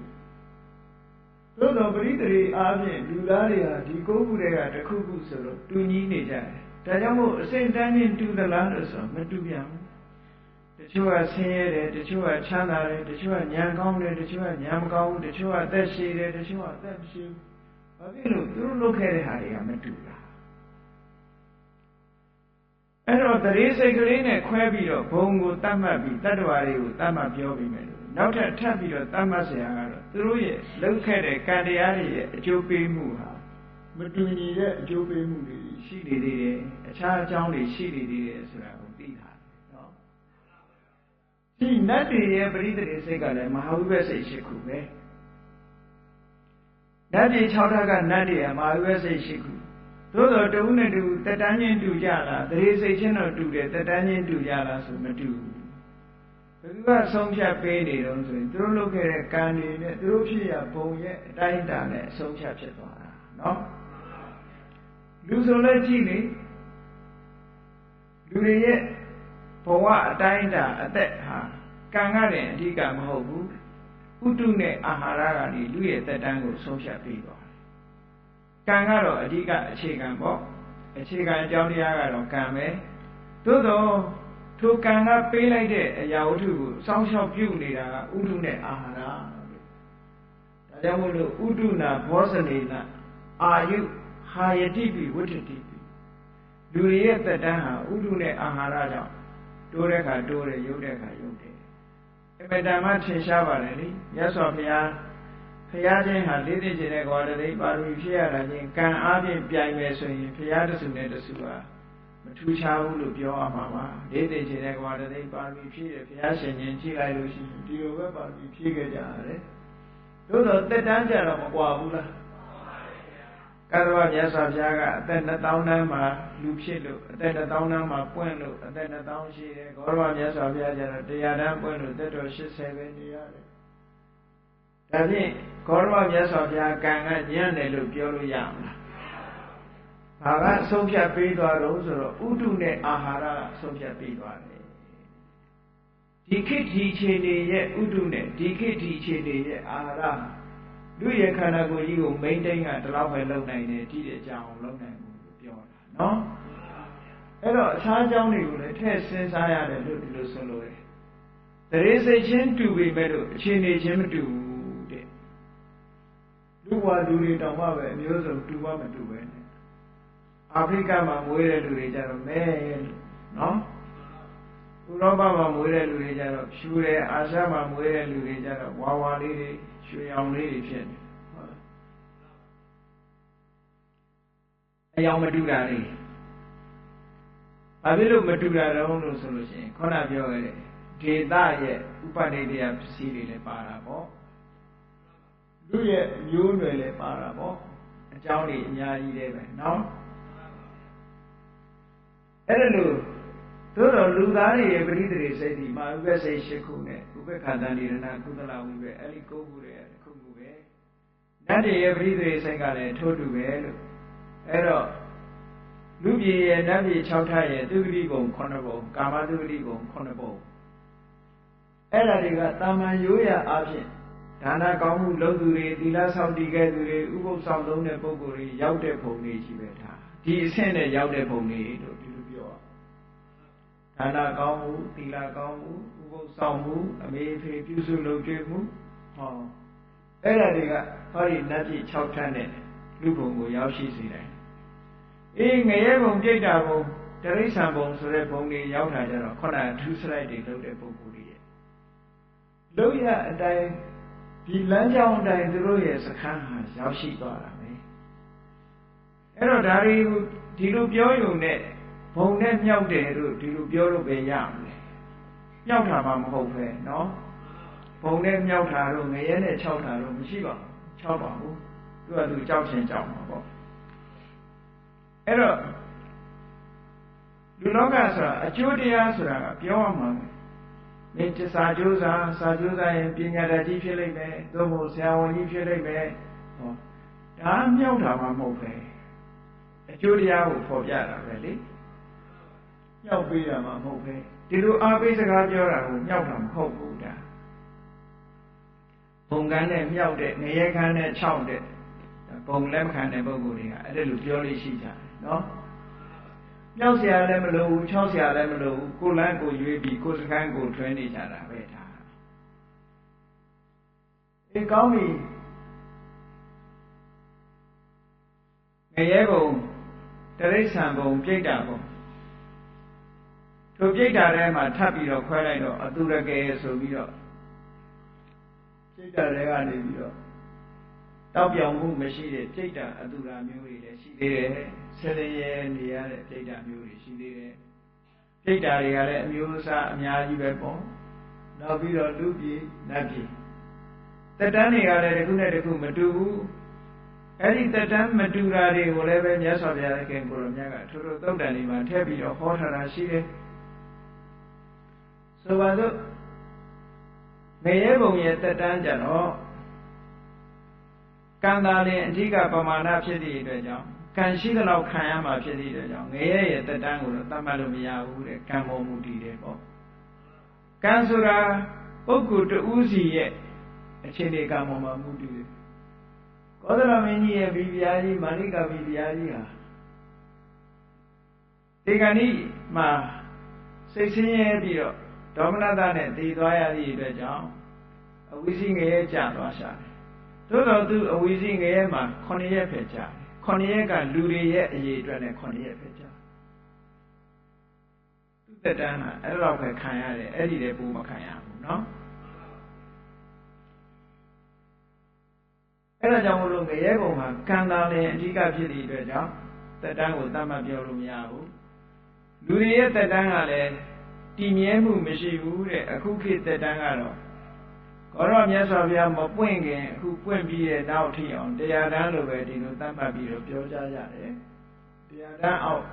သို့တော်ပရိသေရိအားဖြင့်လူသားတွေဟာဒီ9ခုတည်းကတစ်ခုခုဆိုတော့တူညီနေကြတယ်ဒါကြောင့်မို့အစိမ့်တန်းချင်းတူသလားလို့ဆိုမတူပြန်ဘူးတချို့ကဆင်းရဲတယ်တချို့ကချမ်းသာတယ်တချို့ကဉာဏ်ကောင်းတယ်တချို့ကဉာဏ်မကောင်းဘူးတချို့ကအသက်ရှည်တယ်တချို့ကအသက်မရှိဘူးဘာဖြစ်လို့သူတို့လုပ်ခဲ့တဲ့ဟာတွေကမတူတာအဲ့တော့တရေစိတ်ကလေးနဲ့ခွဲပြီးတော့ဘုံကိုတတ်မှတ်ပြီးတတ္တဝါတွေကိုတတ်မှတ်ပြောပြီးမယ်လို့နောက်ထပ်ထပ်ပြီးတော့တတ်မှတ်เสียကတော့သူတို့ရဲ့လုပ်ခဲ့တဲ့ကံတရားတွေရဲ့အကျိုးပေးမှုဟာမတူညီတဲ့အကျိုးပေးမှုတွေရှိနေသေးတယ်အခြားအကြောင်းတွေရှိနေသေးတယ်ဆိုတာကိုသိတာနော်ဒီနတ်တွေရဲ့ပရိသေရိစိတ်ကလည်းမဟာဝိပ္ပစိတ်၈ခုပဲနတ်ပြည်6ဓာတ်ကနတ်တွေကမဟာဝိပ္ပစိတ်၈ခုသို့တော်တဦးနဲ့တဦးတက်တန်းချင်းတူကြလားတရေစိတ်ချင်းတော့တူတယ်တက်တန်းချင်းတူကြလားဆိုမတူဘူးဘယ်သူကဆုံးဖြတ်ပေးနေတော့ဆိုရင်သူတို့လုပ်ခဲ့တဲ့ကံတွေနဲ့သူတို့ဖြစ်ရဘုံရဲ့အတိုင်းအတာနဲ့အဆုံးဖြတ်ဖြစ်သွားတာနော်လူဆိုလည်းကြည့်လေလူတွေရဲ့ဘဝအတိုင်းအတာအသက်ဟာ ကံကလည်းအဓိကမဟုတ်ဘူးဥတုနဲ့အာဟာရကနေလူရဲ့သက်တမ်းကိုဆုံးဖြတ်ပြီးသွားတယ်ကံကတော့အဓိကအခြေခံပေါ့အခြေခံအကြောင်းတရားကတော့ကံပဲသို့တော့ထိုကံကပေးလိုက်တဲ့အရာဝတ္ထုကိုစောင့်ရှောက်ပြုနေတာကဥတုနဲ့အာဟာရဒါကြောင့်မို့လို့ဥတုနာဘောဇနေနအာယုဟာယတိပိဝဋ္ဌတိပိလူရဲ့သက်တမ်းဟာဥတုနဲ့အာဟာရကြောင့်တိုးတဲ့ခါတိုးတယ်ရုပ်တဲ့ခါရုပ်တယ်အမတန်မှထင်ရှားပါတယ်လေမြတ်စွာဘုရားချင်းဟာလေးသိခြင်းတဲ့ကွာတည်းပါရမီဖြည့်ရတာချင်းကံအားဖြင့်ပြိုင်မယ်ဆိုရင်ဘုရားတဆူနဲ့တဆူဟာမထူးခြားဘူးလို့ပြောရမှာပါလေးသိခြင်းတဲ့ကွာတည်းပါရမီဖြည့်တယ်ဘုရားရှင်ချင်းကြည့်လိုက်လို့ရှိရင်ဒီလိုပဲပါရမီဖြည့်ခဲ့ကြရတယ်သို့တော့တက်တန်းကြတော့မကွာဘူးလားကတ္တဝမြတ်စွာဘုရားကအသက်2000တန်းမှာလူဖြစ်လို့အသက်1000တန်းမှာပွင့်လို့အသက်2000ရှိတယ်ဂေါရမမြတ်စွာဘုရားကျတော့100တန်းပွင့်လို့သက်တော်80ပဲနေရတယ်ဒါဖြင့်ဂေါရမမြတ်စွာဘုရားကံကညံ့တယ်လို့ပြောလို့ရမလားဘာကအဆုံးဖြတ်ပေးသွားတော့ဆိုတော့ဥတုနဲ့အာဟာရအဆုံးဖြတ်ပေးသွားတယ်ဒီခေတ်ဒီခြေနေရဲ့ဥတုနဲ့ဒီခေတ်ဒီခြေနေရဲ့အာဟာရလူရဲ့ခန္ဓာကိုယ်ကြီးကိုမိမ့်တိုင်းကတလောက်ပဲလုံနိုင်တယ်ဒီတဲ့အကြောင်းလုံနိုင်ဘူးလို့ပြောတာနော်အဲ့တော့အခြားအကြောင်းတွေကိုလည်းထည့်စဉ်းစားရတယ်လို့ဒီလိုဆိုလို့ရတယ်တရေစိတ်ချင်းတူပေမဲ့လို့အခြေအနေချင်းမတူဘူးတဲ့လူဘဝလူတွေတောင်မှပဲအမျိုးစုံတူမှမတူပဲနဲ့အာဖရိကမှာမွေးတဲ့လူတွေကြတော့မဲနော်ဥရောပမှာမွေးတဲ့လူတွေကြတော့ဖြူတယ်အာရှမှာမွေးတဲ့လူတွေကြတော့ဝါဝါလေးတွေရွှေရောင်လေးတွေဖြစ်နေဟုတ်လားအယောင်မတူတာလေးဘာဖြစ်လို့မတူတာတုံးလို့ဆိုလို့ရှိရင်ခုနပြောခဲ့တဲ့ဒေသရဲ့ဥပနိဒေယပစ္စည်းတွေလည်းပါတာပေါ့လူရဲ့မျိုးနွယ်လည်းပါတာပေါ့အကြောင်းတွေအများကြီးတွေပဲနော်အဲ့ဒါလို့သို့တော်လူသားတွေရဲ့ပရိသေတွေစိတ်ဒီမှာဥပ္ပစိတ်၈ခုနဲ့ဥပ္ပခန္ဓာနိရဏကုသလဝိပဲအဲ့ဒီ၉ခုရဲ့တစ်ခုခုပဲနတ်တွေရဲ့ပရိသေစိတ်ကလည်းထိုးတူပဲလို့အဲ့တော့လူပြည်ရဲ့နတ်ပြည်၆ထပ်ရဲ့သုဂတိဘုံ9ဘုံကာမသုဂတိဘုံ9ဘုံအဲ့ဒါတွေကတာမန်ရိုးရာအဖြစ်ဒါနကောင်းမှုလုပ်သူတွေသီလဆောက်တည်ခဲ့သူတွေဥပုသ်ဆောင်သုံးတဲ့ပုဂ္ဂိုလ်တွေရောက်တဲ့ဘုံတွေကြီးပဲဒါဒီအဆင့်နဲ့ရောက်တဲ့ဘုံတွေလို့ဒီလိုပြောဒါနကောင်းမှုသီလကောင်းမှုဥပုသ်ဆောင်မှုအမေဖေပြုစုလုပ်ကြွေးမှုဟောအဲ့ဒါတွေကဟောဒီနတ်ပြည်6ထပ်နဲ့လူဘုံကိုရောက်ရှိစေတယ်အေးငရဲဘုံပြိတ္တာဘုံတရိစ္ဆာန်ဘုံဆိုတဲ့ဘုံတွေရောက်တာကြတော့ခုနကထူးစလိုက်တွေလုပ်တဲ့ပုဂ္ဂိုလ်တွေရဲ့လုပ်ရအတိုင်းဒီလမ်းကြောင်းအတိုင်းသူတို့ရဲ့စခန်းဟာရောက်ရှိသွားတာပဲအဲ့တော့ဒါတွေဒီလိုပြောရုံနဲ့ဘုံနဲ့မြောက်တယ်လို့ဒီလိုပြောလို့ပဲရမလဲမြောက်တာမှမဟုတ်ပဲเนาะဘုံနဲ့မြောက်တာတော့ငရဲနဲ့6တာတော့မရှိပါဘူး6ပါဘူးသူကသူကြောက်ချင်းကြောက်မှာပေါ့အဲ့တော့လူလောကဆိုတာအကျိုးတရားဆိုတာကပြောရမှာမင်းစာကြိုးစားရင်ပညာတတ်ကြီးဖြစ်လိမ့်မယ်သို့မဟုတ်ဆရာဝန်ကြီးဖြစ်လိမ့်မယ်ဟောဒါမြောက်တာမှမဟုတ်ပဲအကျိုးတရားကိုဖော်ပြတာပဲလေမြောက်ပေးတာမှမဟုတ်ပဲဒီလိုအားပေးစကားပြောတာကိုမြောက်တာမဟုတ်ဘူးဒါဘုံကန်းနဲ့မြောက်တဲ့ငရဲကန်းနဲ့6တဲ့ဘုံလက်မခံတဲ့ပုဂ္ဂိုလ်တွေကအဲ့ဒါလိုပြောလို့ရှိကြတယ်နော်မြောက်เสียလည်းမလိုဘူး6เสียလည်းမလိုဘူးကိုလန်းကိုရွေးပြီးကိုစကန်းကိုထွင်းနေကြတာပဲဒါအေးကောင်းပြီငရဲဘုံတရိစ္ဆာန်ဘုံပြိတ္တာဘုံသူပြိတ္တာထဲမှာထပ်ပြီးတော့ခွဲလိုက်တော့အတုရကေဆိုပြီးတော့ပြိတ္တာတွေကနေပြီးတော့တောက်ပြောင်မှုမရှိတဲ့ပြိတ္တာအတုရာမျိုးတွေလည်းရှိသေးတယ်ဆက်ရည်နေရတဲ့ပြိတ္တာမျိုးတွေရှိသေးတယ်ပြိတ္တာတွေကလည်းအမျိုးအစားအများကြီးပဲပေါ့နောက်ပြီးတော့လူပြည်နတ်ပြည်တက်တန်းတွေကလည်းတစ်ခုနဲ့တစ်ခုမတူဘူးအဲ့ဒီတက်တန်းမတူတာတွေကိုလည်းပဲမြတ်စွာဘုရားခင်ကိုရောမြတ်ကထို့သုတ်တန်တွေမှာထည့်ပြီးတော့ဟောထားတာရှိတယ်ဆိုပါစို့ငရဲဘုံရဲ့တက်တန်းကြတော့ကံသာလင်အဓိကပမာဏဖြစ်သည့်အတွက်ကြောင့်ကံရှိသလောက်ခံရမှာဖြစ်သည့်အတွက်ကြောင့်ငရဲရဲ့တက်တန်းကိုတော့သတ်မှတ်လို့မရဘူးတဲ့ကံပေါ်မူတည်တယ်ပေါ့ကံဆိုတာ ပုဂ္ဂိုလ်တဦးစီရဲ့အခြေအနေကံပေါ်မှာမူတည်တယ်ကောသလမင်းကြီးရဲ့ဘီပြားကြီးမာလိကဘီပြားကြီးဟာဒီကနေ့မှာစိတ်ဆင်းရဲပြီးတော့ဒေါမနတနဲ့တည်သွားရသည့်အတွက်ကြောင့်အဝိဇ္ဇငရဲကျသွားရှာတယ်သို့တော်သူအဝိဇ္ဇငရဲမှာ9ရက်ပဲကြာတယ်9ရက်ကလူတွေရဲ့အရေးအတွက်နဲ့9ရက်ပဲကြာသူတက်တန်းဟာအဲ့တော့ပဲခံရတယ်အဲ့ဒီတည်းပို့မခံရဘူးเนาะအဲ့ဒါကြောင့်မလို့ငရဲဘုံမှာကံတာလည်းအဓိကဖြစ်သည့်အတွက်ကြောင့်တက်တန်းကိုတတ်မှတ်ပြောလို့မရဘူးလူတွေရဲ့တက်တန်းကလည်းတည်မြဲမှုမရှိဘူးတဲ့အခုခေတ်တက်တန်းကတော့ကောရောမြတ်စွာဘုရားမပွင့်ခင်အခုပွင့်ပြီးတဲ့နောက်ထိအောင်တရားတန်းလိုပဲဒီလိုတတ်မှတ်ပြီးတော့ပြောကြရတယ်တရားတန်းအောက်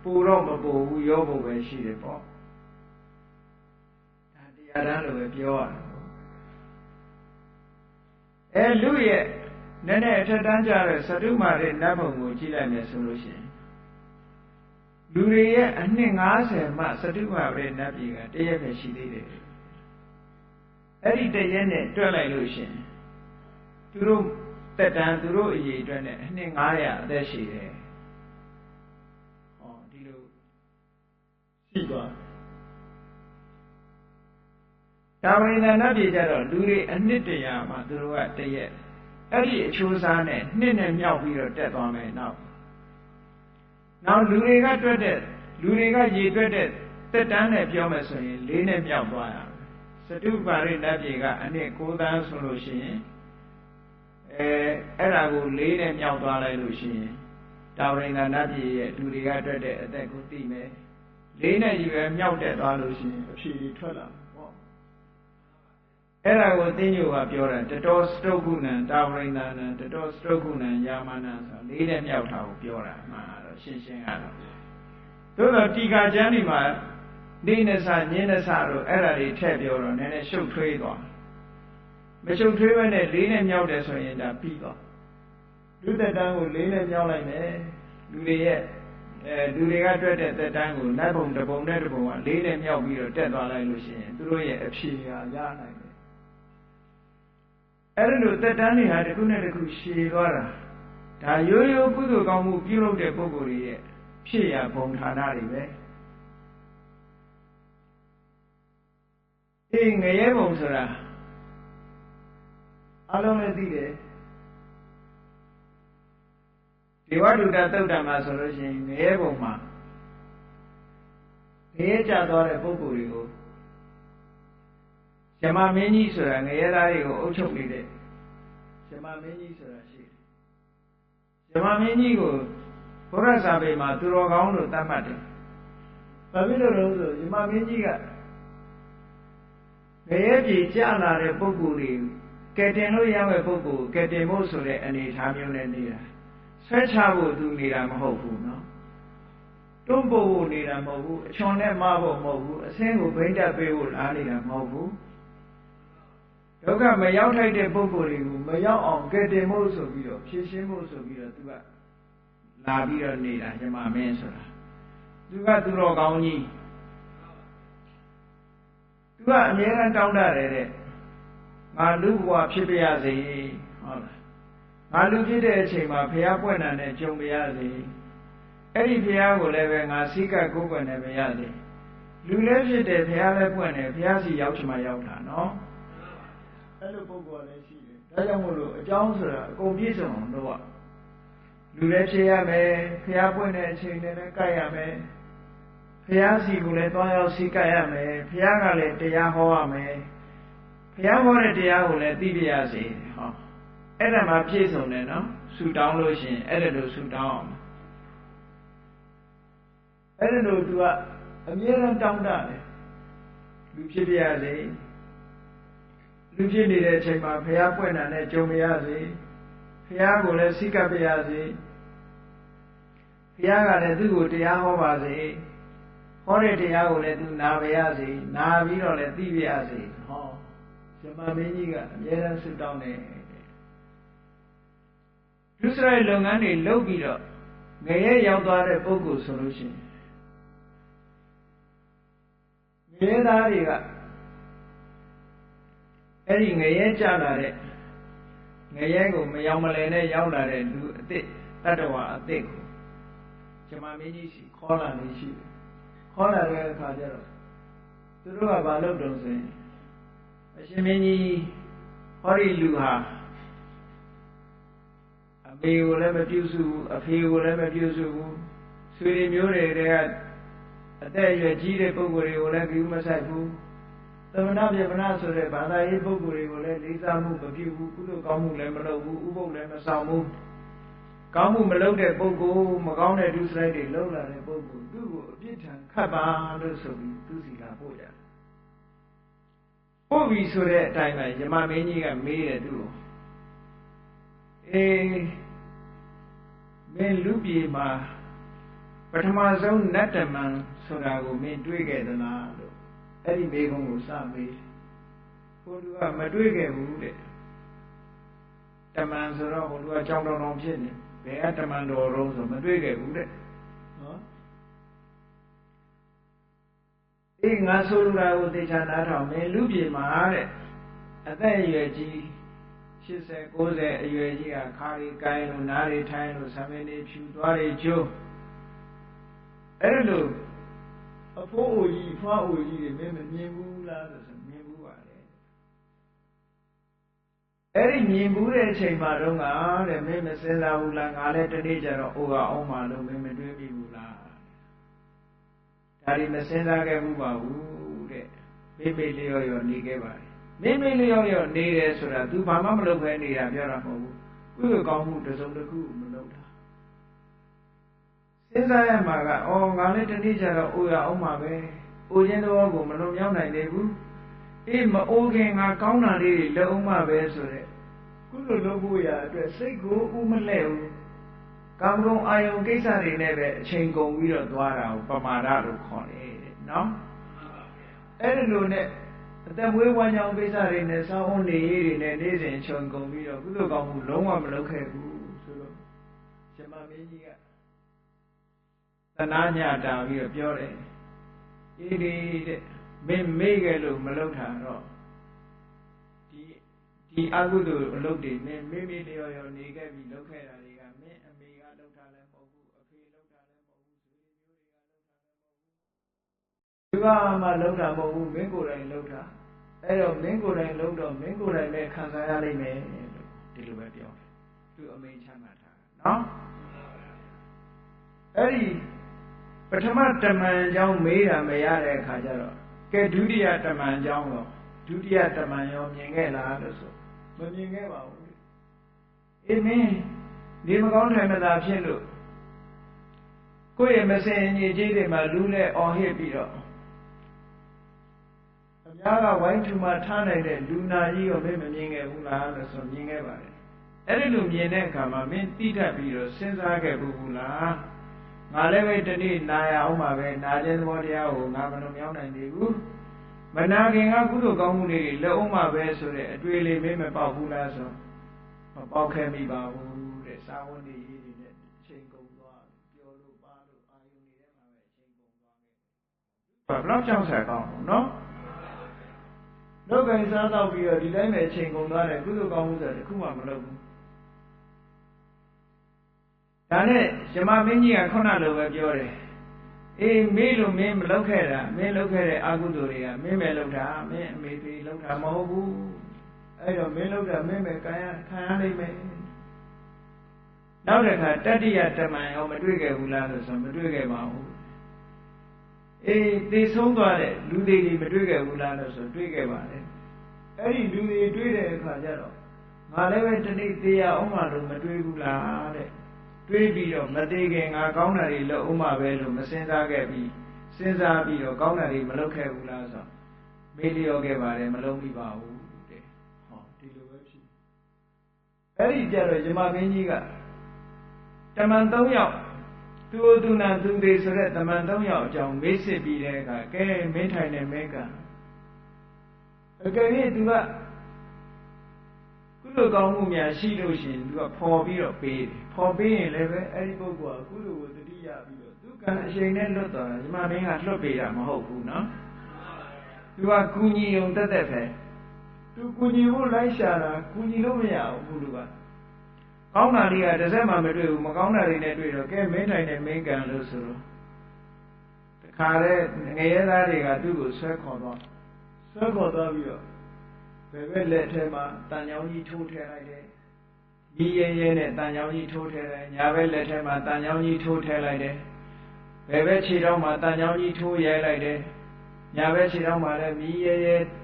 ပူတော့မပူဘူးရောဖို့ပဲရှိတယ်ပေါ့ဒါတရားတန်းလိုပဲပြောရတယ်လူရဲ့နည်းနည်းအထက်တန်းကြတဲ့သတုမာရဲ့နတ်ဘုံကိုကြည့်လိုက်မယ်ဆိုလို့ရှိရင်လူတွေရဲ့အနှစ်90မှသတုမာရဲ့နတ်ပြည်ကတရက်ပဲရှိသေးတယ်အဲ့ဒီတရက်နဲ့တွက်လိုက်လို့ရှိရင်သူတို့တက်တန်းသူတို့အရေးအတွက်နဲ့အနှစ်900အသက်ရှိတယ်ဟောဒီလိုရှိသွားတာဝိန္ဒနတ်ပြည်ကြတော့လူတွေအနှစ်100မှသူတို့ကတရက်အဲ့ဒီအချိုးစားနဲ့နှစ်နဲ့မြောက်ပြီးတော့တက်သွားမယ်နောက်လူတွေကတွက်တဲ့လူတွေကရေတွက်တဲ့တက်တန်းနဲ့ပြောမယ်ဆိုရင်4နဲ့မြောက်သွားရစတုပါရိတ္တပြေကအနှစ်9သန်းဆိုလို့ရှိရင်အဲ့ဒါကို4နဲ့မြောက်သွားလိုက်လို့ရှိရင်တာဝရိန္ဒနတ်ပြေရဲ့လူတွေကတွက်တဲ့အသက်ကိုသိမယ်4နဲ့ကြီးပဲမြောက်တက်သွားလို့ရှိရင်အဖြေထွက်လာပေါ့အဲ့ဒါကိုသိညိုကပြောတာတတော်စတုကုဏံတာဝရိန္ဒနံတတော်စတုကုဏံယာမနံဆို4နဲ့မြောက်တာကိုပြောတာမှန်တော့ရှင်းရှင်းကတော့သို့တော့တီကာကျမ်းဒီမှာနေနဲ့စညင်းနဲ့စတော့အဲ့ဒါတွေထည့်ပြောတော့နည်းနည်းရှုပ်ထွေးသွားမရှုပ်ထွေးဘဲနဲ့4နဲ့မြောက်တယ်ဆိုရင်ဒါပြီးသွားလူသက်တန်းကို4နဲ့မြောက်လိုက်မယ်လူတွေရဲ့လူတွေကတွက်တဲ့သက်တန်းကိုနတ်ဘုံတစ်ပုံနဲ့တစ်ပုံက4နဲ့မြောက်ပြီးတော့တက်သွားလိုက်လို့ရှိရင်သူတို့ရဲ့အဖြေဟာရနိုင်တယ်အဲ့လိုသက်တန်းတွေဟာတစ်ခုနဲ့တစ်ခုရှည်သွားတာဒါရိုးရိုးကုသိုလ်ကောင်းမှုပြုလုပ်တဲ့ပုဂ္ဂိုလ်တွေရဲ့ဖြစ်ရဘုံဌာနတွေပဲဒီငရဲဘုံဆိုတာအလုံးလည်းသိတယ်ဒေဝဒုတသုတ်တံမှာဆိုလို့ရှိရင်ငရဲဘုံမှာငရဲကြသွားတဲ့ပုဂ္ဂိုလ်တွေကိုယမမင်းကြီးဆိုတာငရဲသားတွေကိုအုပ်ချုပ်နေတဲ့ယမမင်းကြီးဆိုတာရှိတယ်ယမမင်းကြီးကိုဘုရားစာပေမှာသူတော်ကောင်းလို့သတ်မှတ်တယ်ဘာဖြစ်လို့လဲဆိုယမမင်းကြီးကငရဲပြည်ကြာလာတဲ့ပုဂ္ဂိုလ်တွေကဲတင်လို့ရမယ့်ပုဂ္ဂိုလ်ကဲတင်ဖို့ဆိုတဲ့အနေအထားမျိုးနဲ့နေတာဆွဲချဖို့သူနေတာမဟုတ်ဘူးနော်တွန်းပို့ဖို့နေတာမဟုတ်ဘူးအချွန်နဲ့မဖို့မဟုတ်ဘူးအစင်းကိုဘိမ့်တက်ပေးဖို့လားနေတာမဟုတ်ဘူးဒုက္ခမရောက်ထိုက်တဲ့ပုဂ္ဂိုလ်တွေကိုမရောက်အောင်ကဲတင်ဖို့ဆိုပြီးတော့ဖြည့်ရှင်းဖို့ဆိုပြီးတော့သူကလာပြီးတော့နေတာယမမင်းဆိုတာသူကသူတော်ကောင်းကြီးသူကအမြဲတမ်းတောင်းတတယ်တဲ့ငါလူဘဝဖြစ်ပြရစေဟုတ်လားငါလူဖြစ်တဲ့အချိန်မှာဘုရားပွင့်တာနဲ့ကြုံပြရစေအဲ့ဒီဘုရားကိုလည်းပဲငါစိတ်ကကိုယ်ကွယ်နေပြရစေလူလည်းဖြစ်တယ်ဘုရားလည်းပွင့်တယ်ဘုရားစီရောက်ချင်မှရောက်တာနော်အဲ့လိုပုဂ္ဂိုလ်လည်းရှိတယ်ဒါကြောင့်မို့လို့အကြောင်းဆိုတာအကုန်ပြည့်စုံအောင်တော့လူလည်းဖြစ်ရမယ်ဘုရားပွင့်တဲ့အချိန်နဲ့လည်းကြိုက်ရမယ်ဘုရားစီကိုလည်းတွားရောက်စိတ်ကြိုက်ရမယ်ဘုရားကလည်းတရားဟောရမယ်ဘုရားဟောတဲ့တရားကိုလည်းသိပြရစေဟောအဲ့ဒါမှပြည့်စုံတယ်နော်ဆူတောင်းလို့ရှိရင်အဲ့ဒါလိုဆူတောင်းအောင်အဲ့ဒါလိုသူကအမြဲတမ်းတောင်းတတယ်လူဖြစ်ပြရစေလူဖြစ်နေတဲ့အချိန်မှာဘုရားပွင့်တာနဲ့ကြုံရစေဘုရားကိုလည်းစိတ်ကပ်ပြရစေဘုရားကလည်းသူ့ကိုတရားဟောပါစေဟောတဲ့တရားကိုလည်းသူနာပြရစေနာပြီးတော့လည်းသိပြရစေဟောဇမမင်းကြီးကအမြဲတမ်းဆုတောင်းတယ်လူစရိုက်လုပ်ငန်းတွေလုပ်ပြီးတော့ငရဲရောက်သွားတဲ့ပုဂ္ဂိုလ်ဆိုလို့ရှိရင်ငရဲသားတွေက အဲ့ဒီငရဲကြလာတဲ့ငရဲကိုမယောင်မလဲနဲ့ရောက်လာတဲ့လူအစ်စ်တတ္တဝါအစ်စ်ကိုဂျမမင်းကြီးစီခေါ်လာနေရှိတယ်ခေါ်လာတဲ့အခါကျတော့သူတို့ကဘာလုပ်တုံးဆိုရင်အရှင်မင်းကြီးဟောဒီလူဟာအမေကိုလည်းမပြုစုဘူးအဖေကိုလည်းမပြုစုဘူးဆွေမျိုးတွေကအသက်အရွယ်ကြီးတဲ့ပုဂ္ဂိုလ်တွေကိုလည်းပြုမဆိုင်ဘူးသမဏပြေပနာဆိုတဲ့ဘာသာရေးပုဂ္ဂိုလ်တွေကိုလည်းလေးစားမှုမပြုဘူးကုသိုလ်ကောင်းမှုလည်းမလုပ်ဘူးဥပုပ်လည်းမဆောင်ဘူးကောင်းမှုမလုပ်တဲ့ပုဂ္ဂိုလ်မကောင်းတဲ့ဒုစရိုက်တွေလုပ်လာတဲ့ပုဂ္ဂိုလ်သူ့ကိုအပြစ်ထန်ခတ်ပါလို့ဆိုပြီးသူစီလာပို့ရတယ်ပို့ပြီဆိုတဲ့အတိုင်းပဲယမမင်းကြီးကမေးတယ်သူ့ကိုမင်းလူပြေမှာပထမဆုံးနတ်တမန်ဆိုတာကိုမင်းတွေးခဲ့သလားလို့အဲ့ဒီမေးခွန်းကိုစမေးဟိုလူကမတွေးခဲ့ဘူးတဲ့တမန်ဆိုတော့ဟိုလူကကြောင်တောင်ဖြစ်နေဘယ်ကတမန်တော်တော့ဆိုမတွေးခဲ့ဘူးတဲ့နော်အေးငါဆိုလိုတာကိုသိချာနားထောင်မင်းလူပြေမှာတဲ့အသက်အရွယ်ကြီး80 90အရွယ်ကြီးကခါရီကိုင်းလို့နားရီထိုင်းလို့ဆံမင်းတွေဖြူသွားတွေကျိုးအဲ့လိုအဖိုးအိုကြီးဖွားအိုကြီးတွေမင်းမမြင်ဘူးလားဆိုမြင်ဘူးပါလေအဲ့ဒီမြင်ဘူးတဲ့အချိန်မှာတော့ငါတဲ့မင်းမစဉ်းစားဘူးလားငါလည်းတနေ့ကျတော့အိုကအောင်မှလို့မင်းမတွေးမိဘူးလားဒါဒီမစဉ်းစားခဲ့ဘူးပါဘူးတဲ့မိမိလျော့ရောနေခဲ့ပါတယ်မိမိလျော့ရောနေတယ်ဆိုတာ तू ဘာမှမလုပ်ခဲနေတာပြောတာမဟုတ်ဘူးကုသိုလ်ကောင်းမှုတစ်စုံတစ်ခုမလုပ်တာစဉ်းစားရမှာကငါလည်းတနေ့ကျတော့အိုရအောင်မှာပဲအိုခြင်းတော်ကိုမလွန်မြောက်နိုင်သေးဘူးအေးမအိုခင်ငါကောင်းတာလေးတွေလုပ်အောင်မှာပဲဆိုတဲ့ကုသိုလ်လုပ်ဖို့ရအတွက်စိတ်ကိုဥမလဲဘူးကာမဂုဏ်အာယုံကိစ္စတွေနဲ့ပဲအချိန်ကုန်ပြီးတော့သွားတာကိုပမာဒလို့ခေါ်တယ်တဲ့နော်အဲ့ဒီလိုနဲ့အသက်မွေးဝမ်းကြောင်းကိစ္စတွေနဲ့စောင်းအောင်နေရေးတွေနဲ့နေ့စဉ်အချိန်ကုန်ပြီးတော့ကုသိုလ်ကောင်းမှုလုံးဝမလုပ်ခဲ့ဘူးဆိုတော့ရှင်မမင်းကြီးကသနာညတာပြီးတော့ပြောတယ်အေးတဲ့မင်းမေ့ခဲ့လို့မလုပ်တာတော့ဒီအကုသိုလ်အလုပ်တွေမင်းမေ့မေ့လျော်လျော်နေခဲ့ပြီးလုပ်ခဲ့တာတွေကမင်းအမေကလုပ်တာလည်းမဟုတ်ဘူးအဖေလုပ်တာလည်းမဟုတ်ဘူးဆွေမျိုးတွေကလုပ်တာလည်းမဟုတ်ဘူးဒီကမှလုပ်တာမဟုတ်ဘူးမင်းကိုယ်တိုင်လုပ်တာအဲ့တော့မင်းကိုယ်တိုင်လုပ်တော့မင်းကိုယ်တိုင်ပဲခံစားရလိမ့်မယ်လို့ဒီလိုပဲပြောတယ်သူအမိန့်ချမှတ်တာနော်အဲ့ဒီပထမတမန်ကြောင့်မေးတာမရတဲ့အခါကျတော့ကဲဒုတိယတမန်ကြောင့်တော့ဒုတိယတမန်ရောမြင်ခဲ့လားလို့ဆိုမမြင်ခဲ့ပါဘူးအေးမင်းဒီမကောင်းထိုင်မသာဖြစ်လို့ကိုယ့်ရဲ့မစင်ညီကြီးတွေမှာလူနဲ့အော်ဟစ်ပြီးတော့အများကဝိုင်းထူမှထားနိုင်တဲ့လူနာကြီးကိုမင်းမမြင်ခဲ့ဘူးလားလို့ဆိုမြင်ခဲ့ပါတယ်အဲ့ဒီလိုမြင်တဲ့အခါမှာမင်းတိတတ်ပြီးတော့စဉ်းစားခဲ့ဘူးလားငါလည်းပဲတနေ့နာရအောင်ပါပဲနာခြင်းသဘောတရားကိုငါမလွန်မြောက်နိုင်သေးဘူးမနာခင်ကကုသိုလ်ကောင်းမှုတွေလက်အောင်ပါပဲဆိုတဲ့အတွေ့အလေးမင်းမပေါက်ဘူးလားဆိုမပေါက်ခဲ့မိပါဘူးတဲ့စာဝန်တွေရေးတွေနဲ့အချိန်ကုန်သွားပြောလို့ပါလို့အာယုန်တွေထဲမှာပဲအချိန်ကုန်သွားခဲ့ဘယ်လောက်ကြောက်ဆက်ကောင်းနော်လောကီစားတော့ပြီးတော့ဒီတိုင်းပဲအချိန်ကုန်သွားတယ်ကုသိုလ်ကောင်းမှုဆိုတခုမှမလုပ်ဘူးဒါနဲ့ယမမင်းကြီးကခုနလိုပဲပြောတယ်အေးမေးလို့မင်းမလုပ်ခဲ့တာမင်းလုပ်ခဲ့တဲ့အကုသိုလ်တွေကမင်းပဲလုပ်တာမင်းအမေဖေးလုပ်တာမဟုတ်ဘူးအဲ့တော့မင်းလုပ်တာမင်းပဲခံရလိမ့်မယ်နောက်တစ်ခါတတိယတမန်ရောမတွေ့ခဲ့ဘူးလားလို့ဆိုမတွေ့ခဲ့ပါဘူးအေးသိဆုံးသွားတဲ့လူတွေမတွေ့ခဲ့ဘူးလားလို့ဆိုတွေ့ခဲ့ပါတယ်အဲ့ဒီလူတွေတွေ့တဲ့အခါကျတော့ငါလည်းပဲတနေ့သေရအောင်မှလို့မတွေ့ဘူးလားတဲ့တွေးပြီးတော့မသေးခင်ငါကောင်းတာတွေလုပ်အောင်မှပဲလို့မစဉ်းစားခဲ့ပြီးစဉ်းစားပြီးတော့ကောင်းတာတွေမလုပ်ခဲ့ဘူးလားဆိုမေးလျော့ခဲ့ပါတယ်မလုပ်မိပါဘူးတဲ့ဟောဒီလိုပဲဖြစ်အဲ့ဒီကြတော့ယမမင်းကြီးကတမန်3ယောက်သူနာသူသေးဆိုတဲ့တမန်3ယောက်အကြောင်းမေးစစ်ပြီးတဲ့အခါကဲမင်းထိုင်နေမင်းကအကယ်၍သူကကုသိုလ်ကောင်းမှုများရှိလို့ရှိရင်သူကဖော်ပြီးတော့ပေးတယ်ဖော်ပေးရင်လည်းပဲအဲ့ဒီပုဂ္ဂိုလ်ကကုသိုလ်ကိုတတိယပြီးတော့သူကအချိန်နဲ့လွတ်သွားတာဒီမှာမင်းကလွတ်ပေးတာမဟုတ်ဘူးနော်သူကကူညီုံတက်ပဲ သူကူညီဖို့လိုက်ရှာတာကူညီလို့မရဘူးလူကကောင်းတာလေးကတစ်စက်မှမတွေ့ဘူးမကောင်းတာတွေနဲ့တွေ့တော့ကဲမင်းထိုင်နဲ့မင်းကန်လို့ဆိုတော့တခါလေငရဲသားတွေကသူ့ကိုဆွဲခေါ်သွားပြီးတော့ဘယ်ဘက်လက်ထဲမှာတန်ကြောင်ကြီးထိုးထည့်လိုက်တယ်ကြီးရဲနဲ့တန်ကြောင်ကြီးထိုးထည့်လိုက်ညာဘက်လက်ထဲမှာတန်ကြောင်ကြီးထိုးထည့်လိုက်တယ်ဘယ်ဘက်ခြေထောက်မှာတန်ကြောင်ကြီးထိုးရိုက်လိုက်တယ်ညာဘက်ခြေထောက်မှာလည်းမြည်ရဲ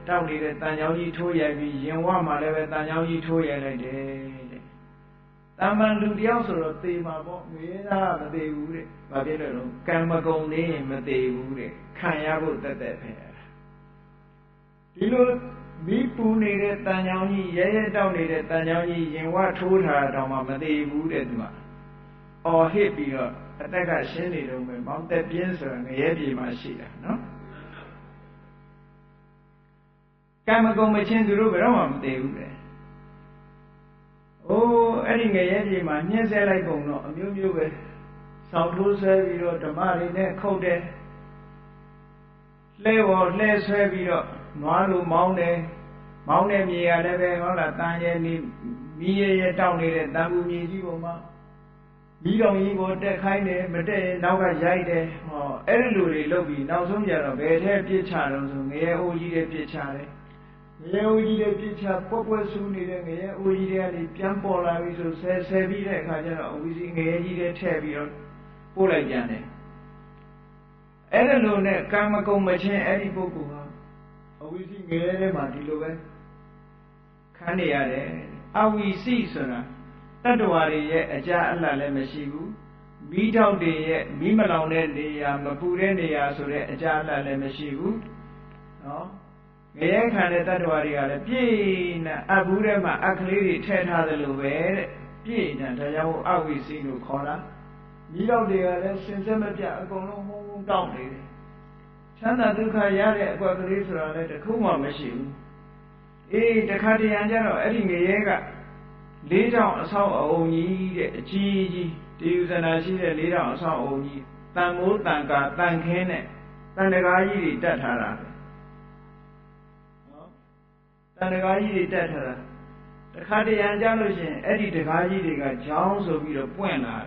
တောက်နေတဲ့တန်ကြောင်ကြီးထိုးရိုက်ပြီးရင်ဝမှာလည်းပဲတန်ကြောင်ကြီးထိုးရိုက်လိုက်တယ်တဲ့တာမန်လူတယောက်ဆိုတော့သေမှာပေါ့ငရဲသားမသေဘူးတဲ့ဘာဖြစ်လို့လဲကံမကုန်သေးရင်မသေဘူးတဲ့ခံရဖို့တက်ပဲဒီလိုမီးပူနေတဲ့တန်ကြောင်ကြီးရဲတောက်နေတဲ့တန်ကြောင်ကြီးရင်ဝထိုးထားတော့မှမသေးဘူးတဲ့သူကအော်ဟစ်ပြီးတော့အတက်ကရှင်းနေတော့မယ်မောင်တက်ပြင်းဆိုတာငရဲပြေမှာရှိတာနော်ကံမကုန်မချင်းသူတို့ဘယ်တော့မှမသေးဘူးလေအိုးအဲ့ဒီငရဲပြေမှာညှင်းဆဲလိုက်ပုံတော့အမျိုးမျိုးပဲဆောင်းထိုးဆွဲပြီးတော့ဓမ္မတွေနဲ့ခုတ်တယ်လှဲဆွဲပြီးတော့နွားလိုမောင်းတယ်မြေရလည်းပဲဟုတ်လားတန်ရဲမီးရဲတောက်နေတဲ့တန်ဘူးမြေကြီးပေါ်မှာမီးတော်ကြီးပေါ်တက်ခိုင်းတယ်မတက်ရင်နောက်ကရိုက်တယ်ဟောအဲ့ဒီလိုတွေလုပ်ပြီးနောက်ဆုံးကြတော့ဘယ်ထဲပြစ်ချတော့ဆိုငရဲအိုးကြီးတွေပြစ်ချတယ်ငရဲအိုးကြီးတွေပြစ်ချပွက်ဆူးနေတဲ့ငရဲအိုးကြီးတွေကနေပြန်ပေါ်လာပြီဆိုဆယ်ပြီးတဲ့အခါကျတော့အဝီစီငရဲကြီးတွေထည့်ပြီးတော့ပို့လိုက်ကြတယ်အဲ့ဒီလိုနဲ့ကာမဂုဏ်မချင်းအဲ့ဒီပုဂ္ဂိုလ်ဟာအဝီစီငရဲထဲမှာဒီလိုပဲခံနေရတယ်အဝီစီဆိုတာတတ္တဝါတွေရဲ့အကြအလတ်လည်းမရှိဘူးမီးထောက်တွေရဲ့မီးမလောင်တဲ့နေရာမပူတဲ့နေရာဆိုတဲ့အကြအလတ်လည်းမရှိဘူးနော်ငရဲခံတဲ့တတ္တဝါတွေကလည်းပြည့်နေအဘူးထဲမှာအခလေးတွေထည့်ထားသလိုပဲတဲ့ပြည့်နေဒါကြောင့်အဝိစီလို့ခေါ်တာမီးထောက်တွေကလည်းစင်စက်မပြအကုန်လုံးဟုံးဟုံးတောက်နေတယ်ချမ်းသာဒုက္ခရတဲ့အကွက်ကလေးဆိုတာလည်းတစ်ခုမှမရှိဘူးအေးတခါတရံကျတော့အဲ့ဒီငရဲကလေးတောင်အဆောက်အအုံကြီးတဲ့အကြီးကြီးတေယူဇနာရှိတဲ့လေးတောင်အဆောက်အအုံကြီးတန်မိုးတန်ကာတန်ခင်းနဲ့တန်တကားကြီးတွေတက်ထားတာပဲနော်တန်တကားကြီးတွေတက်ထားတာတခါတရံကြလို့ရှိရင်အဲ့ဒီတကားကြီးတွေကဂျောင်းဆိုပြီးတော့ပွင့်လာ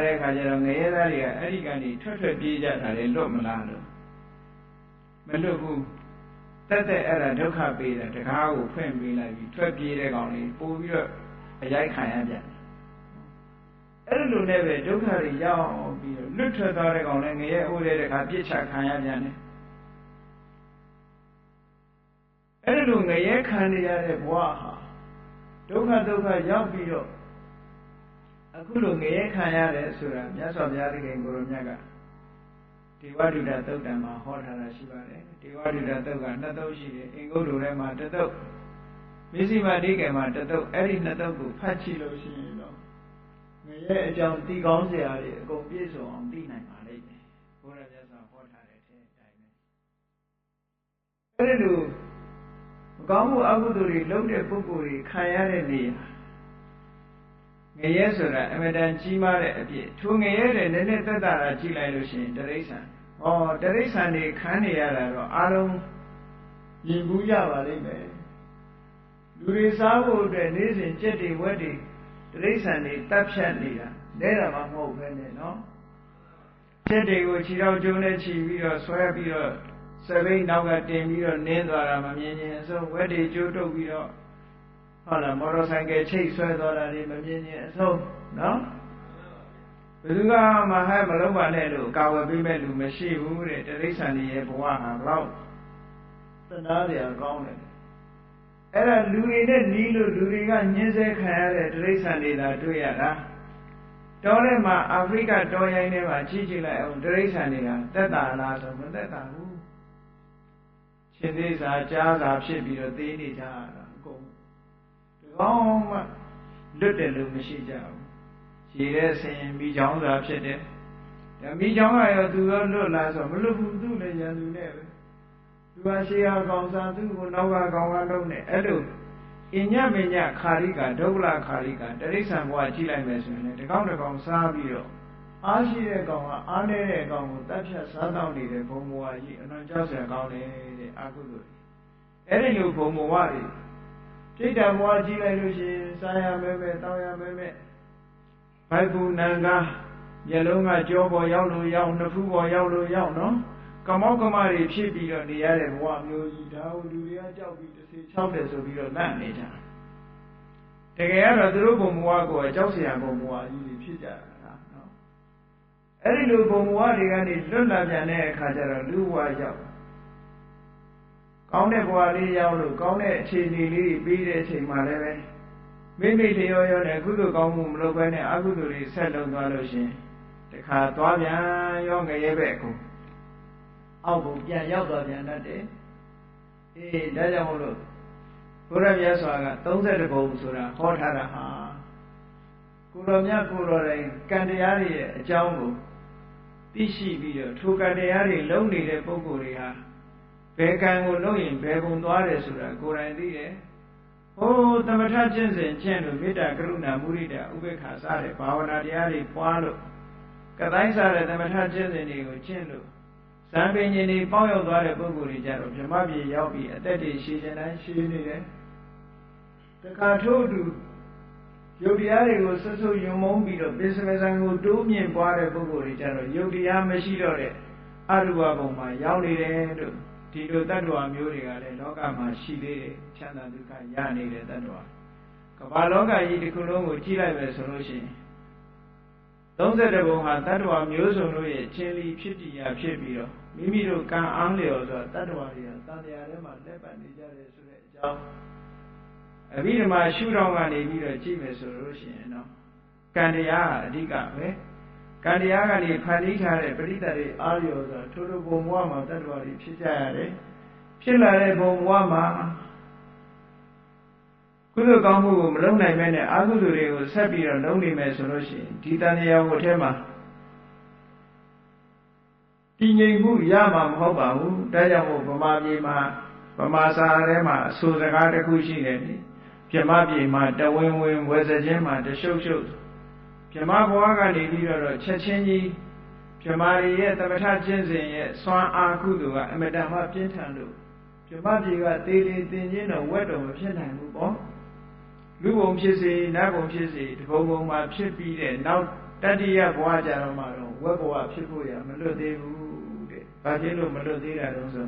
တဲ့အခါကျတော့ငရဲသားတွေကအဲ့ဒီကနေထွက်ပြေးကြတာလေလွတ်မလားလို့မလွတ်ဘူးတက်အဲ့ဒါဒုက္ခပေးတာတကားကိုဖွင့်ပေးလိုက်ပြီးထွက်ပြေးတဲ့ကောင်လေးပို့ပြီးတော့အရိုက်ခံရပြန်အဲ့လိုနဲ့ပဲဒုက္ခတွေရောက်ပြီးတော့လွတ်ထွက်သွားတဲ့ကောင်လည်းငရဲအိုးတဲ့တခါပြစ်ချခံရပြန်တယ်အဲ့လိုငရဲခံရတဲ့ဘဝဟာဒုက္ခရောက်ပြီးတော့အခုလိုငရဲခံရတယ်ဆိုတာမြတ်စွာဘုရားသခင်ကိုရောမြတ်ကဒေဝဒုဒ္ဒသုတ်တံမှာဟောထားတာရှိပါတယ်ဒေဝဒုဒ္ဒသုတ်ကနှစ်သုတ်ရှိတယ်အင်္ဂုတ္တထဲမှာတစ်သုတ်မစ္စည်းမတိကေမှာတစ်သုတ်အဲ့ဒီနှစ်သုတ်ကိုဖတ်ကြည့်လို့ရှိရင်တော့ငရဲအကြောင်းသိကောင်းစရာတွေအကုန်ပြည့်စုံအောင်သိနိုင်ပါလိမ့်မယ်ဘုရားမြတ်စွာဟောထားတဲ့အတိုင်းပဲအဲ့ဒီလိုမကောင်းမှုအကုသိုလ်တွေလုပ်တဲ့ပုဂ္ဂိုလ်တွေခံရတဲ့နေရာငရဲဆိုတာအမတန်ကြီးမားတဲ့အပြစ်ထိုငရဲတဲ့နည်းနည်းသက်သာတာကြည့်လိုက်လို့ရှိရင်တိရစ္ဆာန်တိရစ္ဆာန်တွေခံနေရတာတော့အားလုံးမြင်ဘူးကြပါလိမ့်မယ်လူတွေစားဖို့အတွက်နေ့စဉ်ကြက်တွေဝက်တွေတိရစ္ဆာန်တွေတပ်ဖြတ်နေတာလဲတာမှမဟုတ်ပဲနဲ့နော်ကြက်တွေကိုခြေထောက်ကျုံးနဲ့ခြီးပြီးတော့ဆွဲပြီးတော့စပိန်နောက်ကတင်ပြီးတော့နင်းသွားတာမမြင်ရင်အစုံဝက်တွေကျိုးတုပ်ပြီးတော့ဟုတ်လားမော်တော်ဆိုင်ကယ်ချိတ်ဆွဲသွားတာတွေမမြင်ရင်အဆုံးနော်ဘယ်သူကမှဟဲ့မလုံးပါနဲ့လို့ကာဝယ်ပေးမဲ့လူမရှိဘူးတဲ့တိရစ္ဆာန်တွေရဲ့ဘဝဟာတော့သနာစရာကောင်းတယ်အဲ့ဒါလူတွေနဲ့နီးလို့လူတွေကညှင်းဆဲခံရတဲ့တိရစ္ဆာန်တွေသာတွေ့ရတာတောထဲမှာအာဖရိကတောရိုင်းထဲမှာကြီးကြီးလိုက်အောင်တိရစ္ဆာန်တွေကသက်သာလားဆိုမသက်သာဘူးခြေသေးစာကြားစာဖြစ်ပြီးတော့သေးနေကြတာအကုန်ကောင်းမှလွတ်တယ်လို့မရှိကြဘူးရေထဲဆင်ရင်မိချောင်းစာဖြစ်တယ်ဒါမိချောင်းကရောသူရောလွတ်လားဆိုမလွတ်ဘူးသူလည်းရန်သူနဲ့ပဲသူကရှေးဟာကောင်စားသူ့ကိုနောက်ကကောင်ကလုံးနဲ့အဲ့လိုအညမညခါရိကဒုက္ခလခါရိကတရိစ္ဆာန်ဘဝကြည့်လိုက်မယ်ဆိုရင်တကောင်တကောင်စားပြီးတော့အားရှိတဲ့ကောင်ကအားနည်းတဲ့ကောင်ကိုတတ်ဖြတ်စားတော့နေတဲ့ဘုံဘဝကြီးအလွန်ကြောက်စရာကောင်းတယ်တဲ့အာဟုလို့အဲ့ဒီလိုဘုံဘဝတွေ တိဋ္ဌဘဝကြည့်လိုက်လို့ရှိရင်စာရမဲမဲတောင်းရမဲမဲဘိုက်ဘူးနံကားမျက်လုံးကကြောပေါ်ရောက်လို့ရောက်နှစ်ဖူးပေါ်ရောက်လို့ရောက်နော်ကမောက်ကမတွေဖြစ်ပြီးတော့နေရတဲ့ဘဝမျိုးကြီးဒါကိုလူတွေကကြောက်ပြီးတစ်စီ60ဆိုပြီးတော့လန့်နေကြတကယ်ကတော့သူတို့ဘုံဘဝကိုကြောက်เสียဘုံဘဝကြီးတွေဖြစ်ကြတာနော်အဲ့ဒီလိုဘုံဘဝတွေကနေလွတ်လာပြန်တဲ့အခါကျတော့လူဘဝရောက်ကောင်းတဲ့ဘဝလေးရောက်လို့ကောင်းတဲ့အခြေအနေလေးပြီးတဲ့အချိန်မှလည်းပဲမိမိလျော်ရောနဲ့ကုသိုလ်ကောင်းမှုမလုပ်ဘဲနဲ့အကုသိုလ်တွေဆက်လုပ်သွားလို့ရှင်တခါသွားပြန်ရောငရဲဘက်ကိုအောက်ကိုပြန်ရောက်သွားပြန်တတ်တယ်အေးဒါကြောင့်မို့လို့ဘုရားမြတ်စွာက32ဘုံဆိုတာဟောထားတာဟာကိုတော်မြတ်ကိုတော်တိုင်ကံတရားတွေရဲ့အကြောင်းကိုသိရှိပြီးတော့ထိုကံတရားတွေလုံးနေတဲ့ပုဂ္ဂိုလ်တွေဟာဘယ်ကံကိုလုံးရင်ဘယ်ပုံသွားတယ်ဆိုတာကိုယ်တိုင်သိတယ်ဟိုးသမထကျင့်စဉ်ကျင့်လို့မေတ္တာကရုဏာမုဒိတာဥပေက္ခစတဲ့ဘာဝနာတရားတွေပွားလို့ကတိုင်းစားတဲ့သမထကျင့်စဉ်တွေကိုကျင့်လို့ဇံပင်ရှင်တွေပေါင်းရောက်သွားတဲ့ပုဂ္ဂိုလ်တွေကြတော့ဗြဟ္မပြည်ရောက်ပြီးအသက်တွေရှည်တိုင်းရှည်နေတယ်တခါထို့အတူယုတ်တရားတွေကိုဆွဆွယုံမုန်းပြီးတော့ပိစမဇံကိုတိုးမြင့်ပွားတဲ့ပုဂ္ဂိုလ်တွေကြတော့ယုတ်တရားမရှိတော့တဲ့အရူပဘုံမှာရောက်နေတယ်လို့ဒီလိုတ attva မျိုးတွေကလည်းလောကမှာရှိသေးတယ်ချမ်းသာဒုက္ခရနေတဲ့တ attva ကမ္ဘာလောကကြီးတစ်ခုလုံးကိုကြည့်လိုက်ပဲဆိုလို့ရှိရင်32ဘုံဟာတ attva မျိုးစုံတို့ရဲ့ချင်းလီဖြစ်တည်ရာဖြစ်ပြီးတော့မိမိတို့ကံအားလျော်ဆိုတ attva တွေကတန်တရားထဲမှာလက်ပတ်နေကြတယ်ဆိုတဲ့အကြောင်းအဘိဓမ္မာရှုထောင့်ကနေပြီးတော့ကြည့်မယ်ဆိုလို့ရှိရင်နော်ကံတရားအဓိကပဲကံတရားကနေဖန်တီးထားတဲ့ပရိသတ်တွေအားလျော်ဆိုထိုဘုံဘဝမှာတ attva တွေဖြစ်ကြရတယ်ဖြစ်လာတဲ့ဘုံဘဝမှာကုသိုလ်ကောင်းမှုကိုမလုပ်နိုင်မဲ့နဲ့အကုသိုလ်တွေကိုဆက်ပြီးတော့လုပ်နေမယ်ဆိုလို့ရှိရင်ဒီတန်တရားဝတ်ထဲမှာတည်ငြိမ်မှုရမှာမဟုတ်ပါဘူးဒါကြောင့်မို့ဗမာပြည်မှာဗမာစာထဲမှာအဆိုစကားတစ်ခုရှိတယ်နိဗြဟ္မပြည်မှာတဝင်းဝင်းဝယ်စခြင်းမှာတရှုပ်ရှုပ်ဗြဟ္မဘဝကနေပြီးတော့ချက်ချင်းကြီးဗြဟ္မာတွေရဲ့သမထကျင့်စဉ်ရဲ့စွမ်းအားကုသိုလ်ကအမတန်မှပြင်းထန်လို့ဗြဟ္မပြည်ကသေလေတင်ချင်းတော့ဝက်တော်မဖြစ်နိုင်ဘူးပေါ့လူဘုံဖြစ်စေနတ်ဘုံဖြစ်စေတဘုံဘုံမှာဖြစ်ပြီးတဲ့နောက်တတိယဘဝကြတော့မှတော့ဝက်ဘဝဖြစ်ဖို့ရမလွတ်သေးဘူးတဲ့။ဘာဖြစ်လို့မလွတ်သေးတာတုံးဆို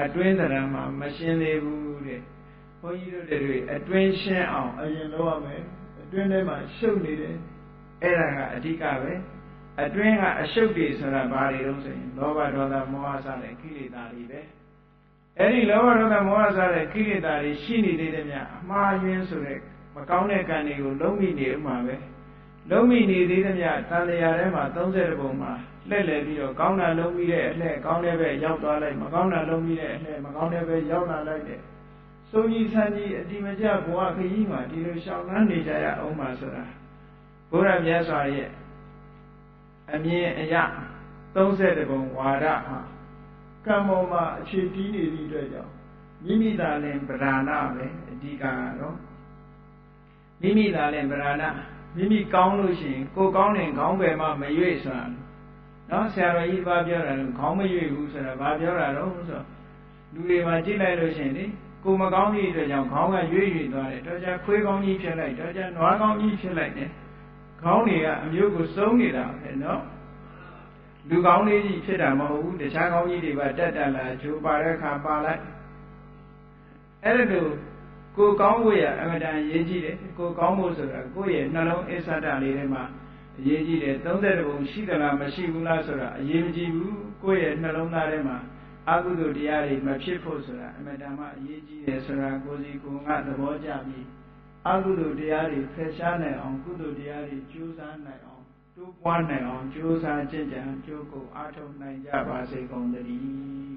အတွင်းသဏ္ဍာန်မှာမရှင်းသေးဘူးတဲ့။ဘုန်းကြီးတို့တွေအတွင်းရှင်းအောင်အရင်လုပ်ရမယ်။အတွင်းထဲမှာရှုပ်နေတယ်။အဲ့ဒါကအဓိကပဲ။အတွင်းကအရှုပ်တွေဆိုတာဘာတွေတုံးဆိုရင်လောဘဒေါသမောဟစတဲ့ကိလေသာတွေပဲ။အဲ့ဒီလောဘဒေါသမောဟစတဲ့ကိလေသာတွေရှိနေသေးတယ်များအမှားယွင်းဆိုတဲ့မကောင်းတဲ့ကံတွေကိုလုံးမိနေဥမှာပဲလုံးမိနေသေးသမျှတန်လျာထဲမှာ30ဘုံမှာလှည့်လည်ပြီးတော့ကောင်းတာလုံးမိတဲ့အလှည့်ကောင်းတဲ့ဘက်ရောက်သွားလိုက်မကောင်းတာလုံးမိတဲ့အလှည့်မကောင်းတဲ့ဘက်ရောက်လာလိုက်တဲ့စိုးကြီးဆန်းကြီးအတိမကျဘဝခရီးမှာဒီလိုရှောင်လန်းနေကြရအောင်မှာဆိုတာဘုရားမြတ်စွာရဲ့အမြင်အရ30ဘုံဝါဒဟာကံပေါ်မှာအခြေတည်နေသည့်အတွက်ကြောင့်မိမိသာလင်ပဓာနာပဲအဓိကကတော့မိမိသာလည်းဗราဏမိမိကောင်းလို့ရှိရင်ကိုကောင်းရင်ခေါင်းပဲမှမရွေ့ဆိုတာနော်ဆရာတော်ကြီးဘာပြောတာလဲခေါင်းမရွေ့ဘူးဆိုတာဘာပြောတာတော့ဆိုတော့လူတွေမှာကြည့်လိုက်လို့ရှိရင်လေကိုမကောင်းသည့်အတွက်ကြောင့်ခေါင်းကရွေ့သွားတယ်တော့ကြခွေးကောင်းကြီးဖြစ်လိုက်တော့ကြနွားကောင်းကြီးဖြစ်လိုက်တယ်ခေါင်းတွေကအမျိုးကိုစုံနေတာပဲနော်လူကောင်းလေးကြီးဖြစ်တာမဟုတ်ဘူးတခြားကောင်းကြီးတွေပါတက်တက်လာဂျိုးပါတဲ့ခါပါလိုက်အဲ့ဒါလို့ကိုကောင်းဖို့ရအမှန်တန်အရေးကြီးတယ်ကိုကောင်းဖို့ဆိုတာကိုယ့်ရဲ့နှလုံးအစ္ဆဒလေးထဲမှာအရေးကြီးတယ်30ဘုံရှိသလားမရှိဘူးလားဆိုတာအရေးမကြီးဘူးကိုယ့်ရဲ့နှလုံးသားထဲမှာအကုသိုလ်တရားတွေမဖြစ်ဖို့ဆိုတာအမှန်တန်မှအရေးကြီးတယ်ဆိုတာကိုယ်စီကိုယ်ငါသဘောကျပြီးအကုသိုလ်တရားတွေဖယ်ရှားနိုင်အောင်ကုသိုလ်တရားတွေကြိုးစားနိုင်အောင်တိုးပွားနိုင်အောင်ကြိုးစားကျင့်ကြံကြိုးကိုအားထုတ်နိုင်ကြပါစေကုန်သတည်း